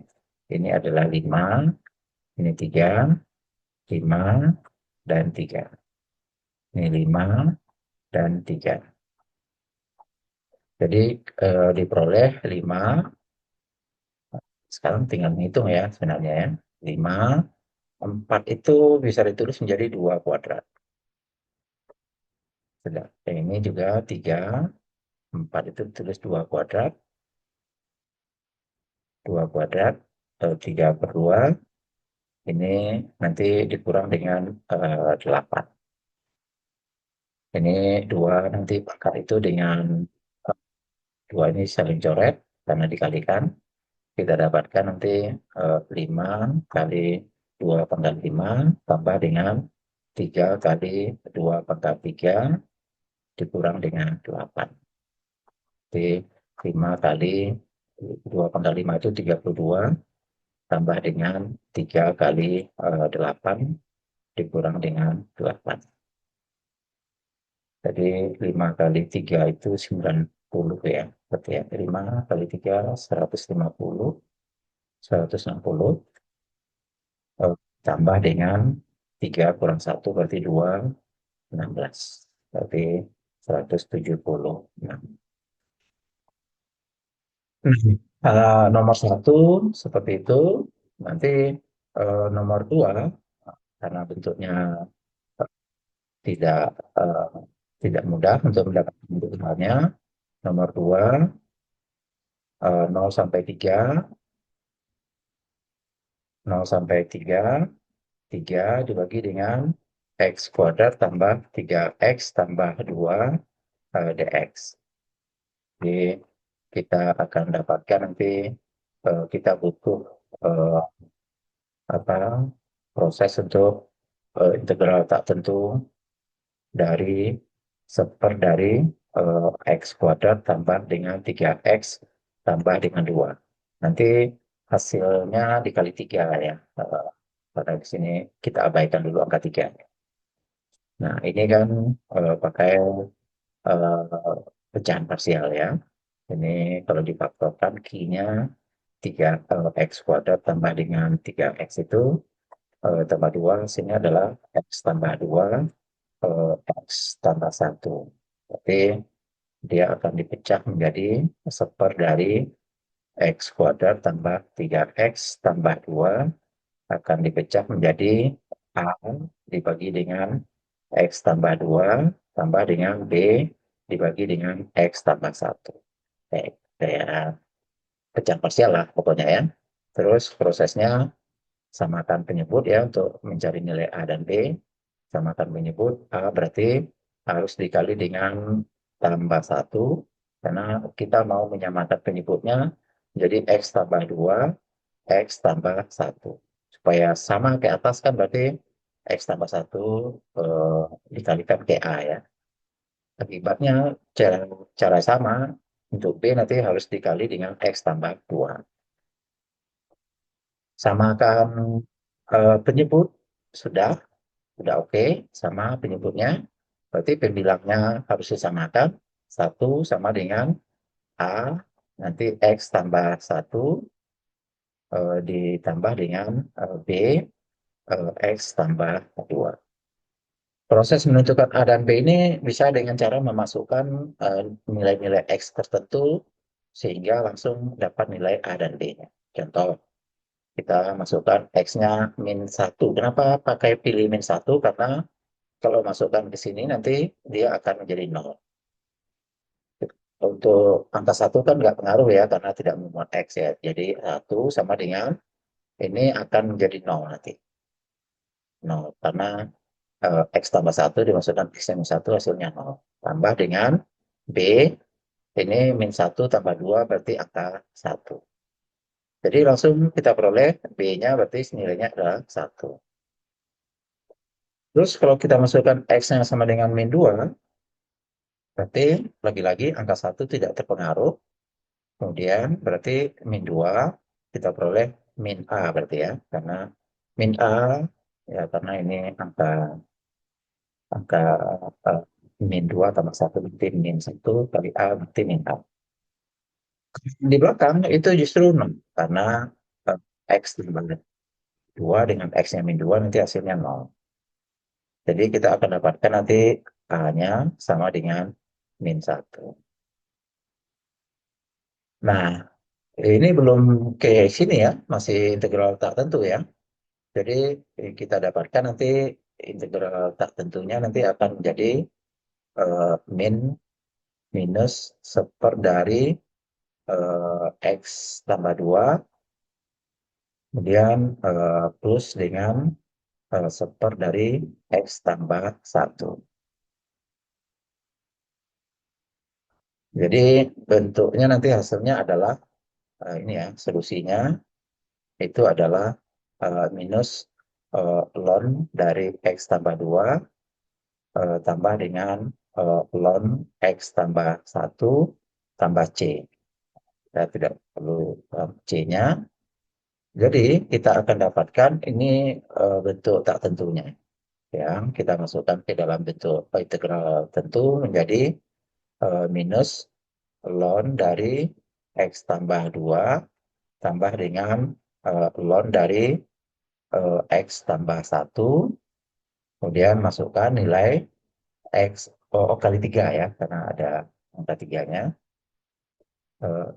ini adalah 5, ini 3, 5 dan 3. Ini 5 dan 3. Jadi diperoleh 5. Sekarang tinggal menghitung ya sebenarnya ya. 5, 4 itu bisa ditulis menjadi 2 kuadrat. Sudah. Ini juga 3, 4 itu ditulis 2 kuadrat. 2 kuadrat, 3/2. Ini nanti dikurang dengan 8. Ini 2 nanti pangkat itu dengan 2 ini saling coret karena dikalikan. Kita dapatkan nanti 5 kali 2 pangkat 5 tambah dengan 3 kali 2 pangkat 3 dikurang dengan 8. Jadi 5 kali 2 pangkat 5 itu 32 tambah dengan 3 kali 8 dikurang dengan 8. Jadi 5 kali 3 itu 90 ya. Berarti ya 5 kali 3 150. 160 tambah dengan 3 kurang 1 berarti 2, 16. Berarti 176. Nomor 1 seperti itu. Nanti nomor 2 karena bentuknya tidak eh, tidak mudah untuk mendapatkan bentuk idealnya. Nomor 2 0 sampai 3, 0 sampai 3, 3 dibagi dengan X kuadrat tambah 3X tambah 2 dx. Jadi kita akan dapatkan nanti kita butuh eh, apa proses untuk integral tak tentu dari dari X kuadrat tambah dengan 3X tambah dengan 2. Nanti hasilnya dikali 3 ya. Karena di sini kita abaikan dulu angka 3. Nah, ini kan pakai pecahan parsial ya. Ini kalau difaktorkan Q-nya 3X kuadrat tambah dengan 3X itu tambah 2, sini adalah X tambah 2, X tambah 1. Jadi dia akan dipecah menjadi dari X kuadrat tambah 3X tambah 2 akan dipecah menjadi A dibagi dengan X tambah 2 tambah dengan B dibagi dengan X tambah 1. Kayak pecah parsial lah pokoknya ya. Terus prosesnya samakan penyebut ya untuk mencari nilai A dan B. Samakan penyebut A berarti harus dikali dengan tambah 1 karena kita mau menyamakan penyebutnya jadi X tambah 2, X tambah 1. Supaya sama ke atas kan berarti X tambah 1 dikalikan ke A ya. Akibatnya cara sama untuk B nanti harus dikali dengan X tambah 2. Samakan penyebut sudah oke sama penyebutnya. Berarti pembilangnya harus disamakan. 1 sama dengan A, nanti X tambah 1 ditambah dengan B, X tambah 2. Proses menentukan A dan B ini bisa dengan cara memasukkan nilai-nilai X tertentu sehingga langsung dapat nilai A dan B-nya. Contoh, kita masukkan X-nya -1. Kenapa pakai pilih -1? Karena kalau masukkan ke sini nanti dia akan menjadi 0. Untuk angka satu kan nggak pengaruh ya karena tidak memuat X ya. Jadi satu sama dengan ini akan menjadi nol nanti. Nol karena X tambah satu dimasukkan X minus satu hasilnya nol. Tambah dengan B, ini min satu tambah 2 berarti angka satu. Jadi langsung kita peroleh B-nya berarti nilainya adalah satu. Terus kalau kita masukkan X-nya sama dengan min 2 berarti lagi-lagi angka satu tidak terpengaruh. Kemudian berarti min 2 kita peroleh min A berarti ya. Karena min A, ya karena ini angka angka eh, min 2 tambah satu berarti min satu kali A berarti min A. Di belakang itu justru 0 karena eh, X tambah 2 dengan X-nya min 2 nanti hasilnya 0. Jadi kita akan dapatkan nanti A-nya sama dengan min satu. Nah, ini belum ke sini ya, masih integral tak tentu ya. Jadi kita dapatkan nanti integral tak tentunya nanti akan menjadi min minus seper dari X tambah 2 kemudian plus dengan seper dari X tambah satu. Jadi bentuknya nanti hasilnya adalah ini ya, solusinya itu adalah minus ln dari X tambah 2 tambah dengan ln X tambah satu tambah C. Kita tidak perlu C-nya. Jadi kita akan dapatkan ini bentuk tak tentunya yang kita masukkan ke dalam bentuk integral tentu menjadi minus ln dari X tambah 2 tambah dengan ln dari X tambah satu kemudian masukkan nilai X kali 3 ya, karena ada angka tiganya.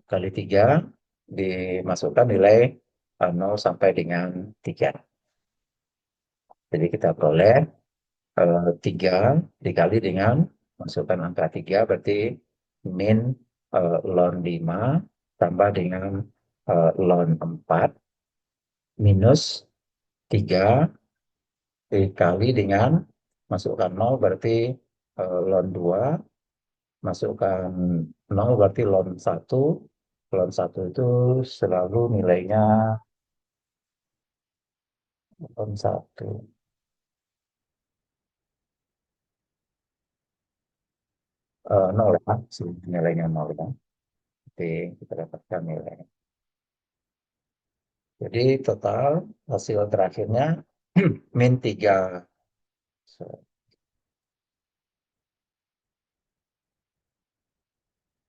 Kali 3 dimasukkan nilai 0 sampai dengan 3. Jadi kita peroleh 3 dikali dengan masukkan angka 3 berarti min ln 5 tambah dengan ln 4 minus 3 dikali dengan masukkan 0 berarti ln 2 masukkan 0 berarti ln 1. Ln 1 itu selalu nilainya ln 1. 0 ya, nilainya 0 ya. Jadi kita dapatkan nilainya. Jadi total hasil terakhirnya min 3.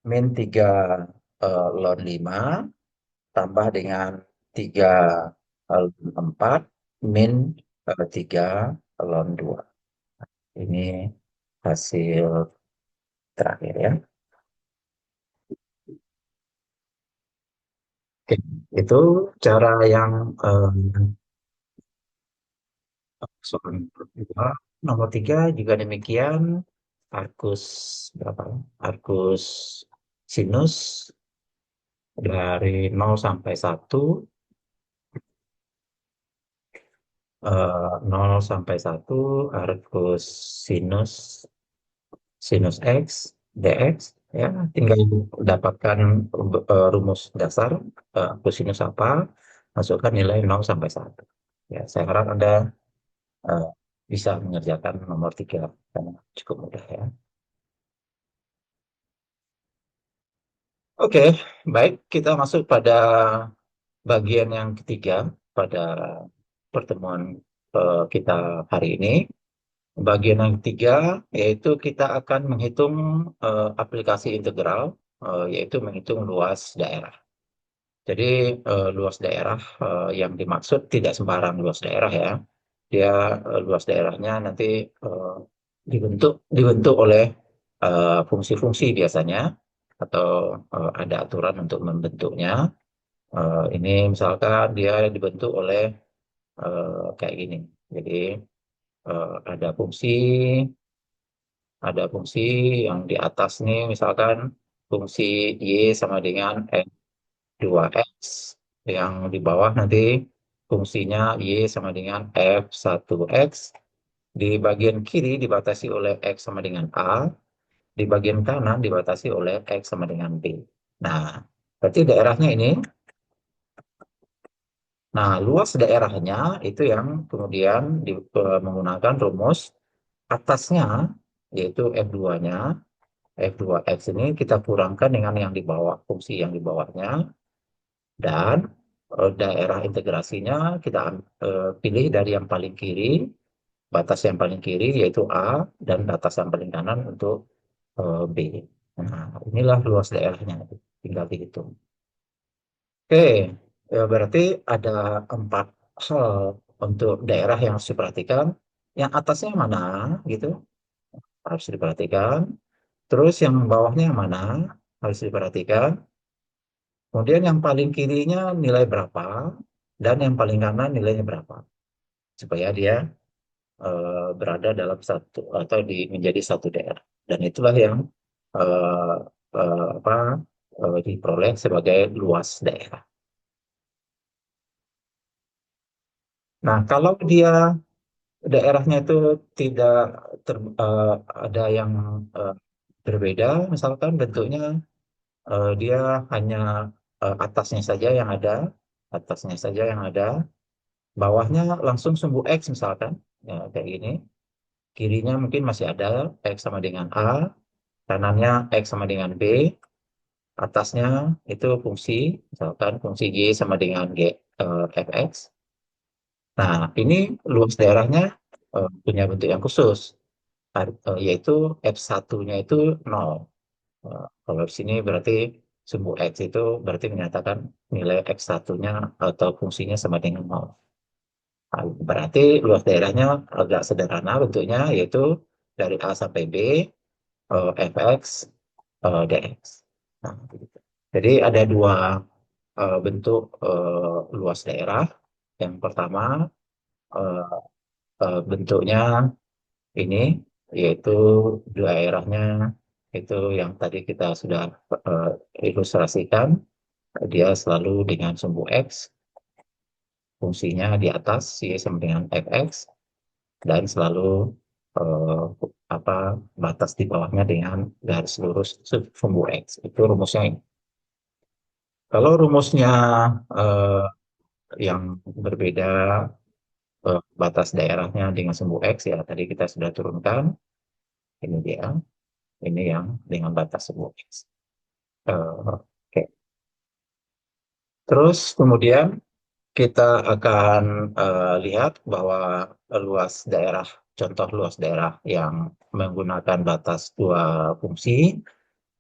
Min 3 ln 5 tambah dengan 3 ln 4 min 3 ln 2. Ini hasil terakhir ya. Oke, itu cara yang soal kedua. Nomor 3 juga demikian. Arcus berapa? Arcus sinus dari 0 sampai 1, 0 sampai 1 arcus sinus sinus X dx ya, tinggal dapatkan rumus dasar kosinus apa, masukkan nilai 0 sampai 1. Ya, saya harap Anda eh, bisa mengerjakan nomor 3 karena cukup mudah ya. Oke, baik, kita masuk pada bagian yang ketiga pada pertemuan kita hari ini. Bagian yang ketiga yaitu kita akan menghitung aplikasi integral, yaitu menghitung luas daerah. Jadi luas daerah yang dimaksud tidak sembarang luas daerah ya. Dia luas daerahnya nanti eh, dibentuk oleh fungsi-fungsi biasanya atau ada aturan untuk membentuknya. Ini misalkan dia dibentuk oleh kayak gini. Jadi ada fungsi yang di atas nih misalkan fungsi Y sama dengan F2X. Yang di bawah nanti fungsinya Y sama dengan F1X. Di bagian kiri dibatasi oleh X sama dengan A. Di bagian kanan dibatasi oleh X sama dengan B. Nah, berarti daerahnya ini. Nah, luas daerahnya itu yang kemudian menggunakan rumus atasnya, yaitu F2-nya. F2X ini kita kurangkan dengan yang di bawah, fungsi yang di bawahnya. Dan daerah integrasinya kita pilih dari yang paling kiri, batas yang paling kiri yaitu A, dan batas yang paling kanan untuk B. Nah, inilah luas daerahnya. Tinggal dihitung. Oke, ya berarti ada 4 hal untuk daerah yang harus diperhatikan. Yang atasnya mana, gitu, harus diperhatikan. Terus yang bawahnya yang mana, harus diperhatikan. Kemudian yang paling kirinya nilai berapa, dan yang paling kanan nilainya berapa. Supaya dia berada dalam satu, atau menjadi satu daerah. Dan itulah yang eh, apa, diperoleh sebagai luas daerah. Nah, kalau dia daerahnya itu tidak eh, ada yang eh, berbeda, misalkan bentuknya dia hanya atasnya saja yang ada, atasnya saja yang ada, bawahnya langsung sumbu X misalkan, ya, kayak gini, kirinya mungkin masih ada X sama dengan A, kanannya X sama dengan B, atasnya itu fungsi, misalkan fungsi Y sama dengan Fx. Nah, ini luas daerahnya punya bentuk yang khusus, yaitu F1-nya itu 0. Kalau di sini berarti sumbu X itu berarti menyatakan nilai X1-nya atau fungsinya sama dengan 0. Nah, berarti luas daerahnya agak sederhana bentuknya, yaitu dari A sampai B, Fx, dx. Nah, begitu. Jadi ada dua bentuk luas daerah. Yang pertama eh, bentuknya ini, yaitu daerahnya itu yang tadi kita sudah eh, ilustrasikan, dia selalu dengan sumbu X, fungsinya di atas Y sama dengan Fx, dan selalu eh, apa, batas di bawahnya dengan garis lurus sumbu X. Itu rumusnya ini. Kalau rumusnya eh, yang berbeda, batas daerahnya dengan sumbu X, ya tadi kita sudah turunkan, ini dia, ini yang dengan batas sumbu X. Oke. Terus kemudian kita akan lihat bahwa luas daerah, contoh luas daerah yang menggunakan batas dua fungsi.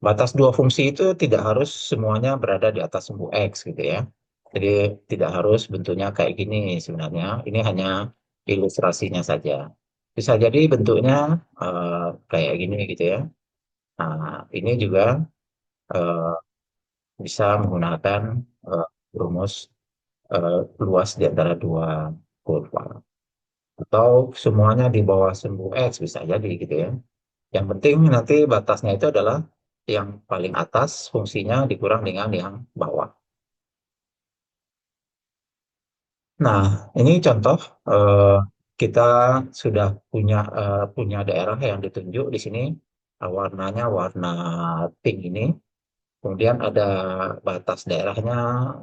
Batas dua fungsi itu tidak harus semuanya berada di atas sumbu X, gitu ya. Jadi tidak harus bentuknya kayak gini sebenarnya. Ini hanya ilustrasinya saja. Bisa jadi bentuknya kayak gini, gitu ya. Nah, ini juga eh, bisa menggunakan eh, rumus luas di antara dua kurva. Atau semuanya di bawah sumbu X, bisa jadi, gitu ya. Yang penting nanti batasnya itu adalah yang paling atas fungsinya dikurang dengan yang bawah. Nah, ini contoh eh, kita sudah punya daerah yang ditunjuk di sini. Warnanya warna pink ini. Kemudian ada batas daerahnya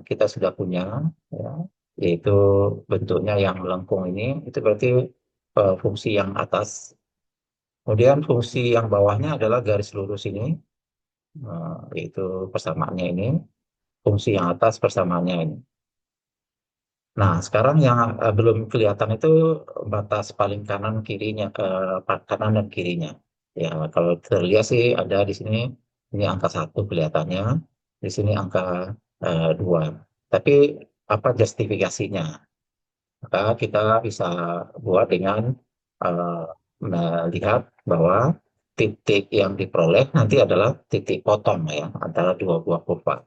kita sudah punya, ya, yaitu bentuknya yang melengkung ini. Itu berarti fungsi yang atas. Kemudian fungsi yang bawahnya adalah garis lurus ini, yaitu persamaannya ini. Fungsi yang atas persamaannya ini. Nah, sekarang yang belum kelihatan itu batas paling kanan kirinya, kanan dan kirinya. Ya, kalau terlihat sih ada di sini, ini angka 1 kelihatannya, di sini angka 2. Tapi apa justifikasinya? Maka kita bisa buat dengan eh, melihat bahwa titik yang diperoleh nanti adalah titik potong, ya, antara dua buah kurva.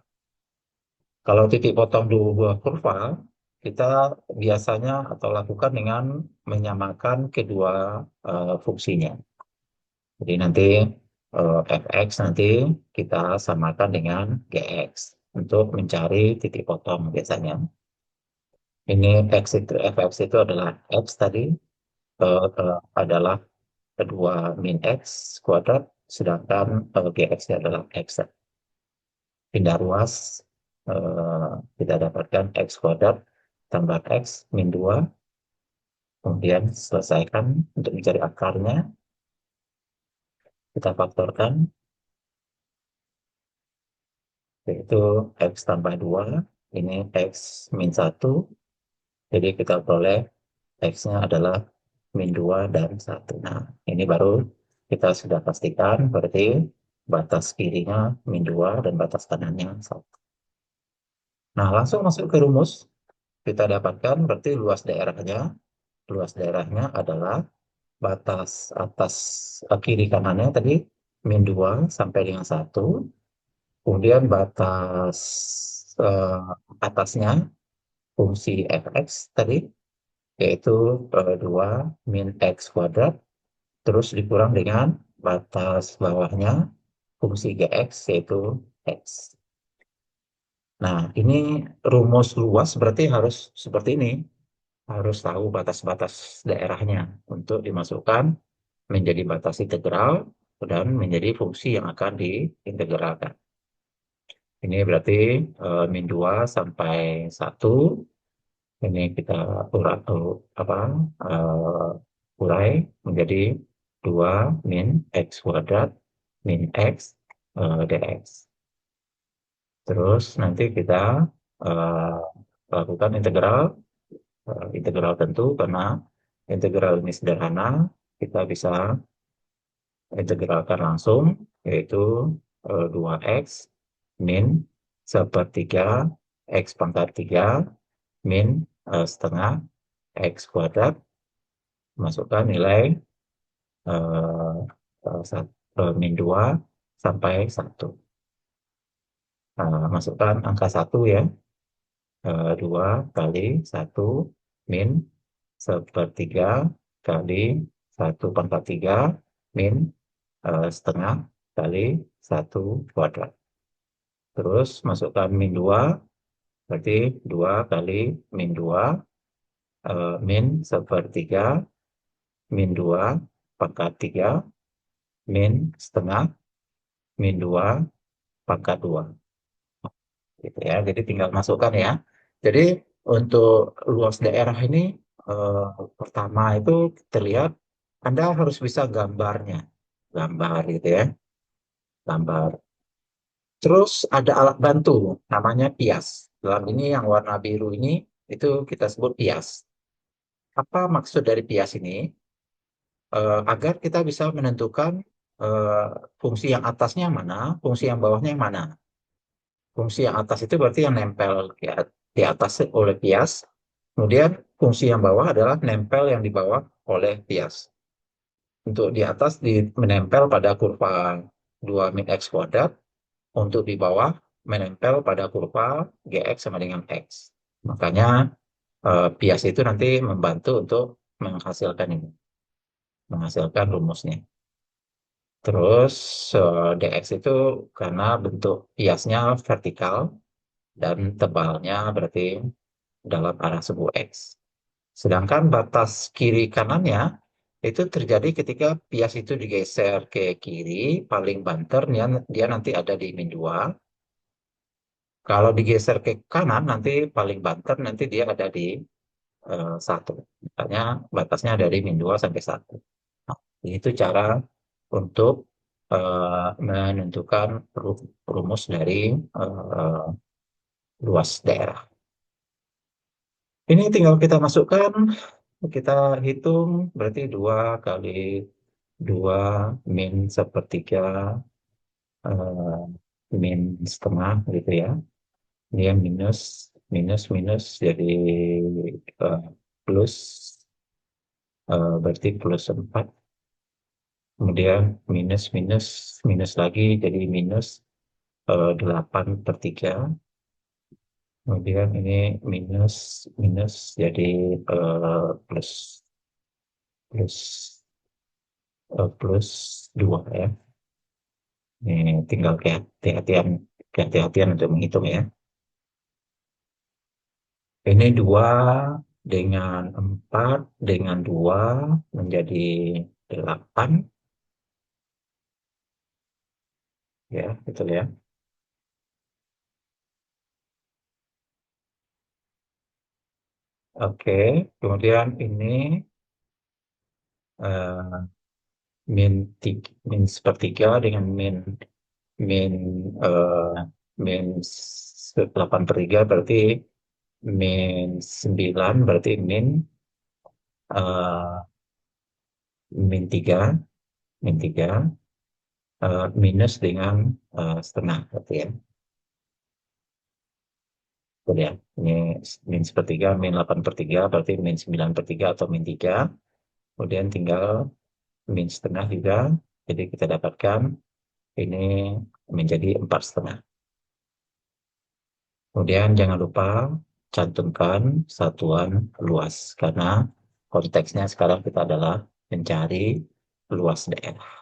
Kalau titik potong dua buah kurva, kita biasanya atau lakukan dengan menyamakan kedua fungsinya. Jadi nanti fx nanti kita samakan dengan gx untuk mencari titik potong biasanya. Ini fx itu adalah x tadi, adalah kedua min x kuadrat, sedangkan gx-nya adalah x. Pindah ruas, kita dapatkan x kuadrat tambah x min 2, kemudian selesaikan untuk mencari akarnya, kita faktorkan, yaitu x tambah 2, ini x min 1, jadi kita peroleh x-nya adalah min 2 dan 1. Nah, ini baru kita sudah pastikan, berarti batas kirinya min 2 dan batas kanannya 1. Nah, langsung masuk ke rumus, kita dapatkan berarti luas daerahnya adalah batas atas kiri kanannya tadi min 2 sampai dengan 1, kemudian batas eh, atasnya fungsi fx tadi yaitu 2 min x kuadrat, terus dikurang dengan batas bawahnya fungsi gx yaitu x. Nah, ini rumus luas berarti harus seperti ini, harus tahu batas-batas daerahnya untuk dimasukkan menjadi batas integral dan menjadi fungsi yang akan diintegralkan. Ini berarti min 2 sampai 1. Ini kita urai menjadi 2 min x kuadrat min x dx. Terus nanti kita eh, lakukan integral tentu karena integral ini sederhana, kita bisa integralkan langsung, yaitu 2x min sepertiga x pangkat 3 min setengah x kuadrat, masukkan nilai eh, min 2 sampai 1. Masukkan angka 1 ya, 2 kali 1 min sepertiga kali 1 pangkat 3 min setengah kali 1 kuadrat. Terus masukkan min 2, berarti 2 kali min 2, min sepertiga min 2 pangkat 3 min setengah min 2 pangkat 2. Gitu ya. Jadi tinggal masukkan ya. Jadi untuk luas daerah ini eh, pertama itu terlihat Anda harus bisa gambarnya. Gambar gitu ya. Gambar. Terus ada alat bantu namanya pias. Dalam ini yang warna biru ini itu kita sebut pias. Apa maksud dari pias ini? Agar kita bisa menentukan eh, fungsi yang atasnya mana, fungsi yang bawahnya yang mana. Fungsi yang atas itu berarti yang nempel ya, di atas oleh pias. Kemudian fungsi yang bawah adalah nempel yang di bawah oleh pias. Untuk di atas menempel pada kurva 2 min x kuadrat, untuk di bawah menempel pada kurva gx sama dengan x. Makanya pias itu nanti membantu untuk menghasilkan ini, menghasilkan rumusnya. Terus dx itu karena bentuk piasnya vertikal dan tebalnya berarti dalam arah sebu X. Sedangkan batas kiri kanannya itu terjadi ketika pias itu digeser ke kiri, paling banter dia nanti ada di min 2. Kalau digeser ke kanan nanti paling banter nanti dia ada di 1. Makanya batasnya dari min 2 sampai 1. Nah, itu cara untuk menentukan rumus dari eh, luas daerah. Ini tinggal kita masukkan, kita hitung, berarti 2 kali 2 min sepertiga eh, min setengah gitu ya. Ini yang minus, minus, minus, jadi eh, plus, berarti plus 4. Kemudian minus, minus, minus lagi, jadi minus 8 per 3. Kemudian ini minus, minus, jadi plus, plus plus 2 ya. Ini tinggal kehati-hatian untuk menghitung ya. Ini 2 dengan 4 dengan 2 menjadi 8 ya, betul ya. Oke, kemudian ini eh, min sepertiga dengan min eh, min 8/3 berarti min 9 berarti eh, min 3 minus dengan setengah berarti ya. Betul ya. Ini min 1/3, min 8/3 berarti min 9/3 atau min 3. Kemudian tinggal min 1/2 juga. Jadi kita dapatkan ini menjadi 4/2. Kemudian jangan lupa cantumkan satuan luas karena konteksnya sekarang kita adalah mencari luas daerah.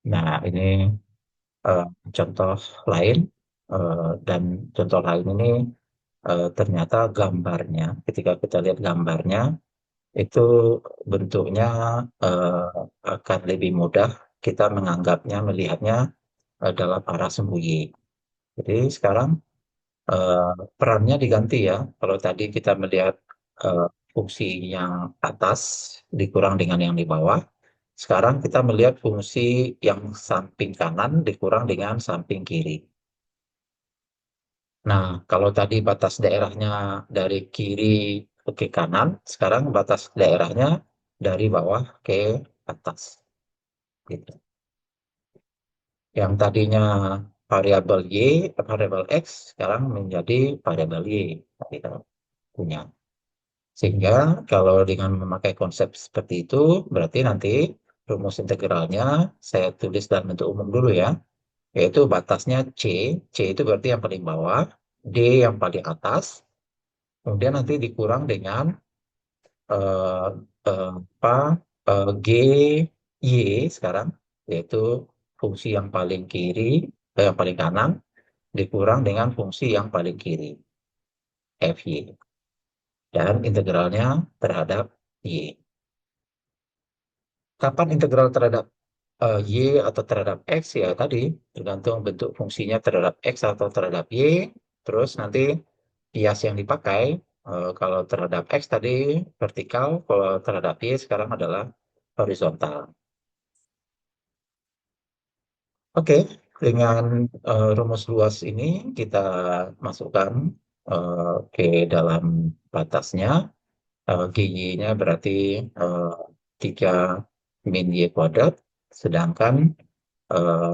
Nah, ini eh, contoh lain. Dan contoh lain ini ternyata gambarnya, ketika kita lihat gambarnya, itu bentuknya eh, akan lebih mudah kita menganggapnya, melihatnya dalam arah sembunyi. Jadi sekarang eh, perannya diganti ya. Kalau tadi kita melihat eh, fungsi yang atas dikurang dengan yang di bawah, sekarang kita melihat fungsi yang samping kanan dikurang dengan samping kiri. Nah, kalau tadi batas daerahnya dari kiri ke kanan, sekarang batas daerahnya dari bawah ke atas. Gitu. Yang tadinya variabel Y, variabel X, sekarang menjadi variabel Y. Kita punya. Sehingga kalau dengan memakai konsep seperti itu, berarti nanti rumus integralnya saya tulis dalam bentuk umum dulu ya, yaitu batasnya C. C itu berarti yang paling bawah, D yang paling atas, kemudian nanti dikurang dengan eh, apa G Y sekarang, yaitu fungsi yang paling kiri, yang paling kanan, dikurang dengan fungsi yang paling kiri, FY. Dan integralnya terhadap Y. Kapan integral terhadap Y atau terhadap X ya tadi, tergantung bentuk fungsinya terhadap X atau terhadap Y, terus nanti kias yang dipakai, kalau terhadap X tadi vertikal, kalau terhadap Y sekarang adalah horizontal. Oke, dengan rumus luas ini kita masukkan ke dalam batasnya. GY-nya berarti eh, 3 min Y kuadrat, sedangkan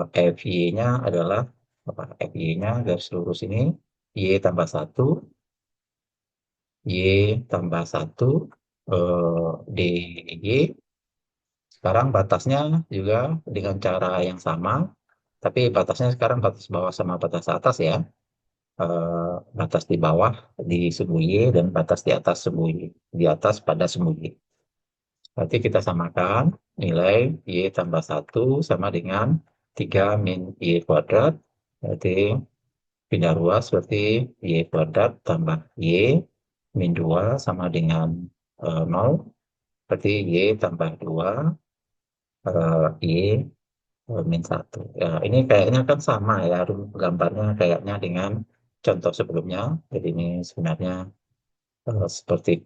FY-nya adalah apa? FY-nya garis lurus ini Y tambah 1, Y tambah 1, DY. Sekarang batasnya juga dengan cara yang sama, tapi batasnya sekarang batas bawah sama batas atas ya. Batas di bawah di semu Y dan batas di atas semu Y. Di atas pada semu Y. Berarti kita samakan nilai Y tambah 1 sama dengan 3 min Y kuadrat. Berarti pindah ruas berarti Y kuadrat tambah Y min 2 sama dengan 0. Berarti Y tambah 2 Y min 1. Ya, ini kayaknya kan sama ya gambarnya kayaknya dengan contoh sebelumnya. Jadi ini sebenarnya seperti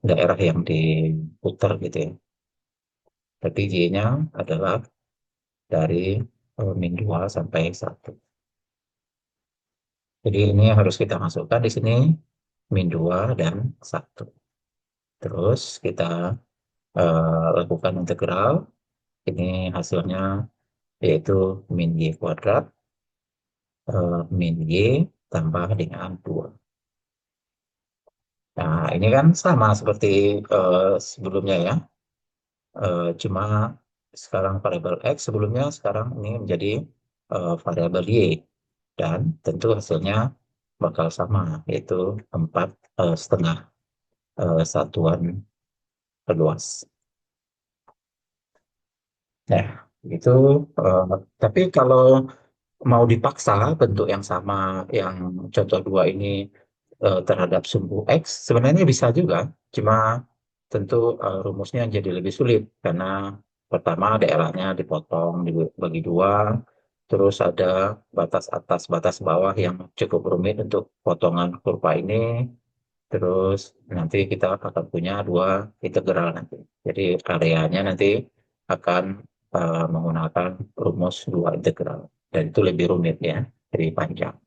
daerah yang diputar gitu ya. Berarti Y-nya adalah dari min 2 sampai 1. Jadi ini harus kita masukkan di sini min 2 dan 1. Terus kita lakukan integral. Ini hasilnya yaitu min Y kuadrat min Y tambah dengan 2. Nah, ini kan sama seperti sebelumnya ya. Cuma sekarang variabel X, sebelumnya sekarang ini menjadi variabel Y. Dan tentu hasilnya bakal sama, yaitu 4,5 satuan luas. Nah, itu eh, tapi kalau mau dipaksa bentuk yang sama yang contoh dua ini terhadap sumbu X sebenarnya bisa juga, cuma tentu rumusnya jadi lebih sulit karena pertama daerahnya dipotong dibagi dua, terus ada batas atas batas bawah yang cukup rumit untuk potongan kurva ini, terus nanti kita akan punya dua integral nanti. Jadi areanya nanti akan menggunakan rumus dua integral dan itu lebih rumit ya, lebih panjang.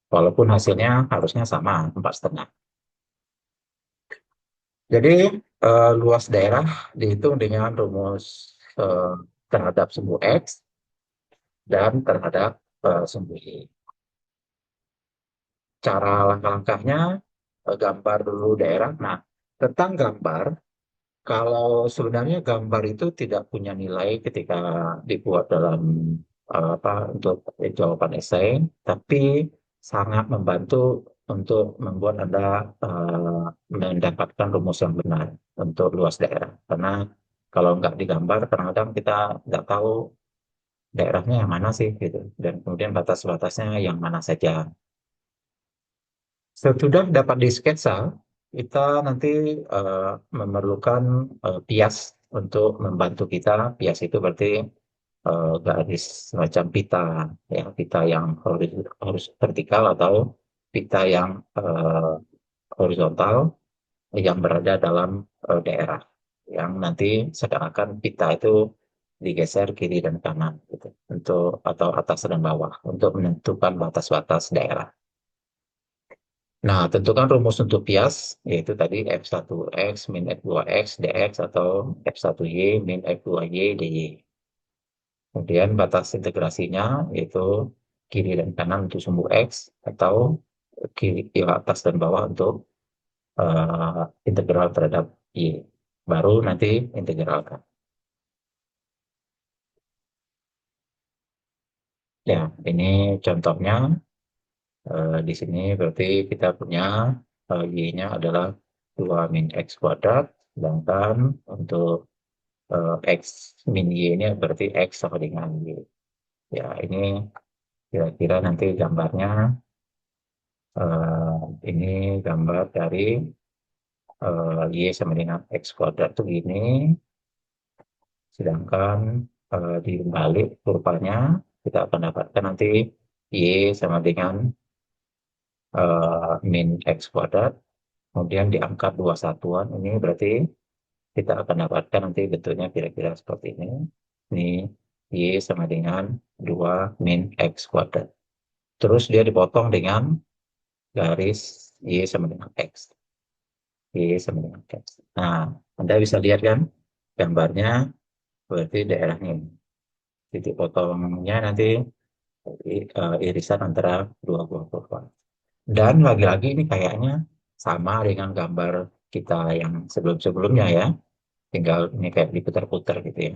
Walaupun hasilnya harusnya sama 4,5. Jadi luas daerah dihitung dengan rumus eh, terhadap sumbu X dan terhadap sumbu Y. Cara langkah-langkahnya gambar dulu daerah. Nah, tentang gambar, kalau sebenarnya gambar itu tidak punya nilai ketika dibuat dalam apa untuk jawaban esai, tapi sangat membantu untuk membuat Anda mendapatkan rumus yang benar untuk luas daerah. Karena kalau nggak digambar, kadang-kadang kita nggak tahu daerahnya yang mana sih gitu, dan kemudian batas-batasnya yang mana saja. Sesudah dapat di sketsa, kita nanti eh, memerlukan pias untuk membantu kita. Pias itu berarti garis semacam pita, ya, pita yang harus vertikal atau pita yang horizontal yang berada dalam daerah. Yang nanti seakan-akan pita itu digeser kiri dan kanan gitu, untuk atau atas dan bawah untuk menentukan batas-batas daerah. Nah, tentukan rumus untuk bias, yaitu tadi F1X min F2X dx atau F1Y min F2Y dy. Kemudian batas integrasinya, yaitu kiri dan kanan untuk sumbu X, atau kiri atas dan bawah untuk integral terhadap Y. Baru nanti integralkan. Ya, ini contohnya. Di sini berarti kita punya Y-nya adalah 2 min X kuadrat, sedangkan untuk X min Y ini berarti X sama dengan Y. Ya, ini kira-kira nanti gambarnya, ini gambar dari Y sama dengan X kuadrat itu gini, sedangkan dibalik kurvanya kita akan dapatkan nanti Y sama dengan min X kuadrat, kemudian diangkat dua satuan, ini berarti kita akan dapatkan nanti bentuknya kira-kira seperti ini. Ini Y sama dengan 2 min X kuadrat. Terus dia dipotong dengan garis Y sama dengan X. Y sama dengan X. Nah, Anda bisa lihat kan gambarnya berarti daerahnya ini. Titik potongnya nanti irisan antara dua buah kurva. Dan lagi-lagi ini kayaknya sama dengan gambar kita yang sebelum-sebelumnya ya. Tinggal ini kayak diputar-putar gitu ya.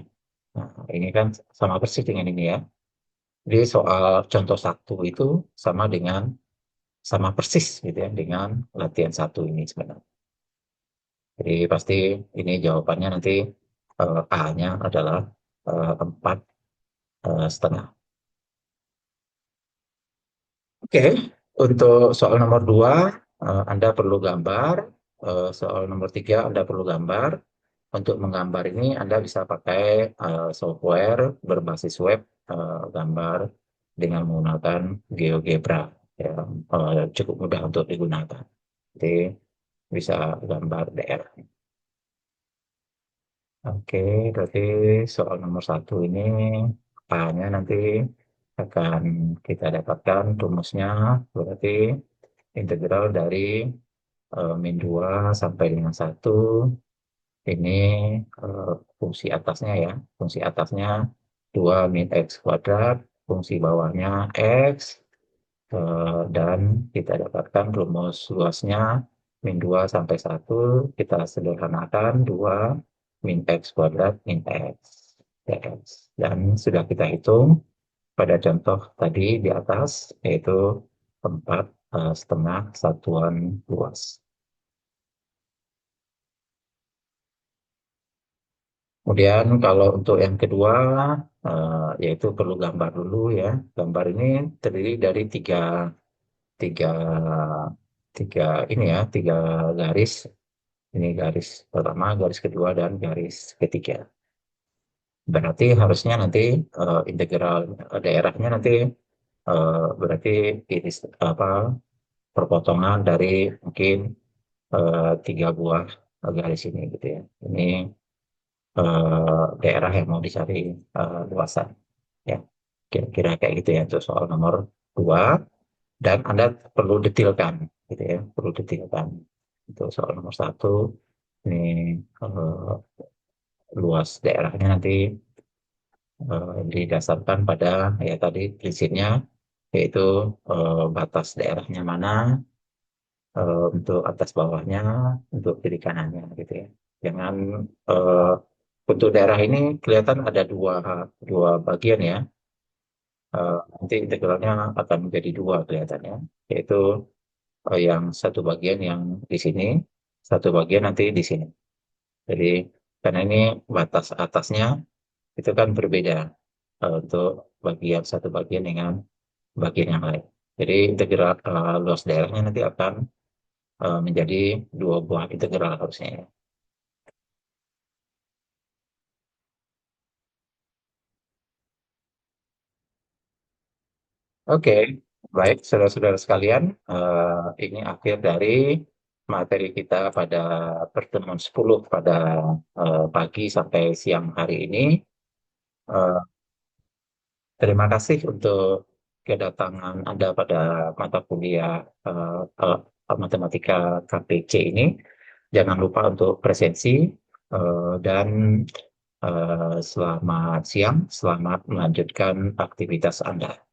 Nah, ini kan sama persis dengan ini ya. Jadi soal contoh satu itu sama dengan sama persis gitu ya dengan latihan satu ini sebenarnya. Jadi pasti ini jawabannya nanti A-nya adalah 4,5. Oke, untuk soal nomor 2 Anda perlu gambar. Soal nomor 3 Anda perlu gambar. Untuk menggambar ini Anda bisa pakai software berbasis web gambar dengan menggunakan GeoGebra. Ya, cukup mudah untuk digunakan. Jadi bisa gambar daerah. Oke, berarti soal nomor satu ini A-nya nanti akan kita dapatkan rumusnya, berarti integral dari min 2 sampai dengan satu. Ini eh, fungsi atasnya ya. Fungsi atasnya 2 min X kuadrat, fungsi bawahnya X, dan kita dapatkan rumus luasnya min 2 sampai satu, kita sederhanakan 2 min X kuadrat min X dx. Dan sudah kita hitung pada contoh tadi di atas, yaitu 4,5 satuan luas. Kemudian kalau untuk yang kedua, yaitu perlu gambar dulu ya. Gambar ini terdiri dari tiga, tiga ini ya, tiga garis. Ini garis pertama, garis kedua, dan garis ketiga. Berarti harusnya nanti integral daerahnya nanti berarti ini apa perpotongan dari mungkin tiga buah garis ini gitu ya. Ini daerah yang mau dicari luasan ya. Kira-kira kayak gitu ya untuk soal nomor dua. Dan Anda perlu detilkan gitu ya, perlu detilkan. Untuk soal nomor satu ini eh, luas daerahnya nanti didasarkan pada ya tadi prinsipnya yaitu batas daerahnya mana untuk atas bawahnya, untuk kiri kanannya gitu ya. Jangan eh, untuk daerah ini kelihatan ada dua bagian ya. Nanti integralnya akan menjadi dua kelihatannya, yaitu yang satu bagian yang di sini, satu bagian nanti di sini. Jadi karena ini batas atasnya itu kan berbeda untuk bagian satu bagian dengan bagian yang lain. Jadi integral luas daerahnya nanti akan menjadi dua buah integral harusnya ya. Oke, baik saudara-saudara sekalian, ini akhir dari materi kita pada pertemuan 10 pada pagi sampai siang hari ini. Eh, Terima kasih untuk kedatangan Anda pada mata kuliah matematika KPC ini. Jangan lupa untuk presensi dan selamat siang, selamat melanjutkan aktivitas Anda.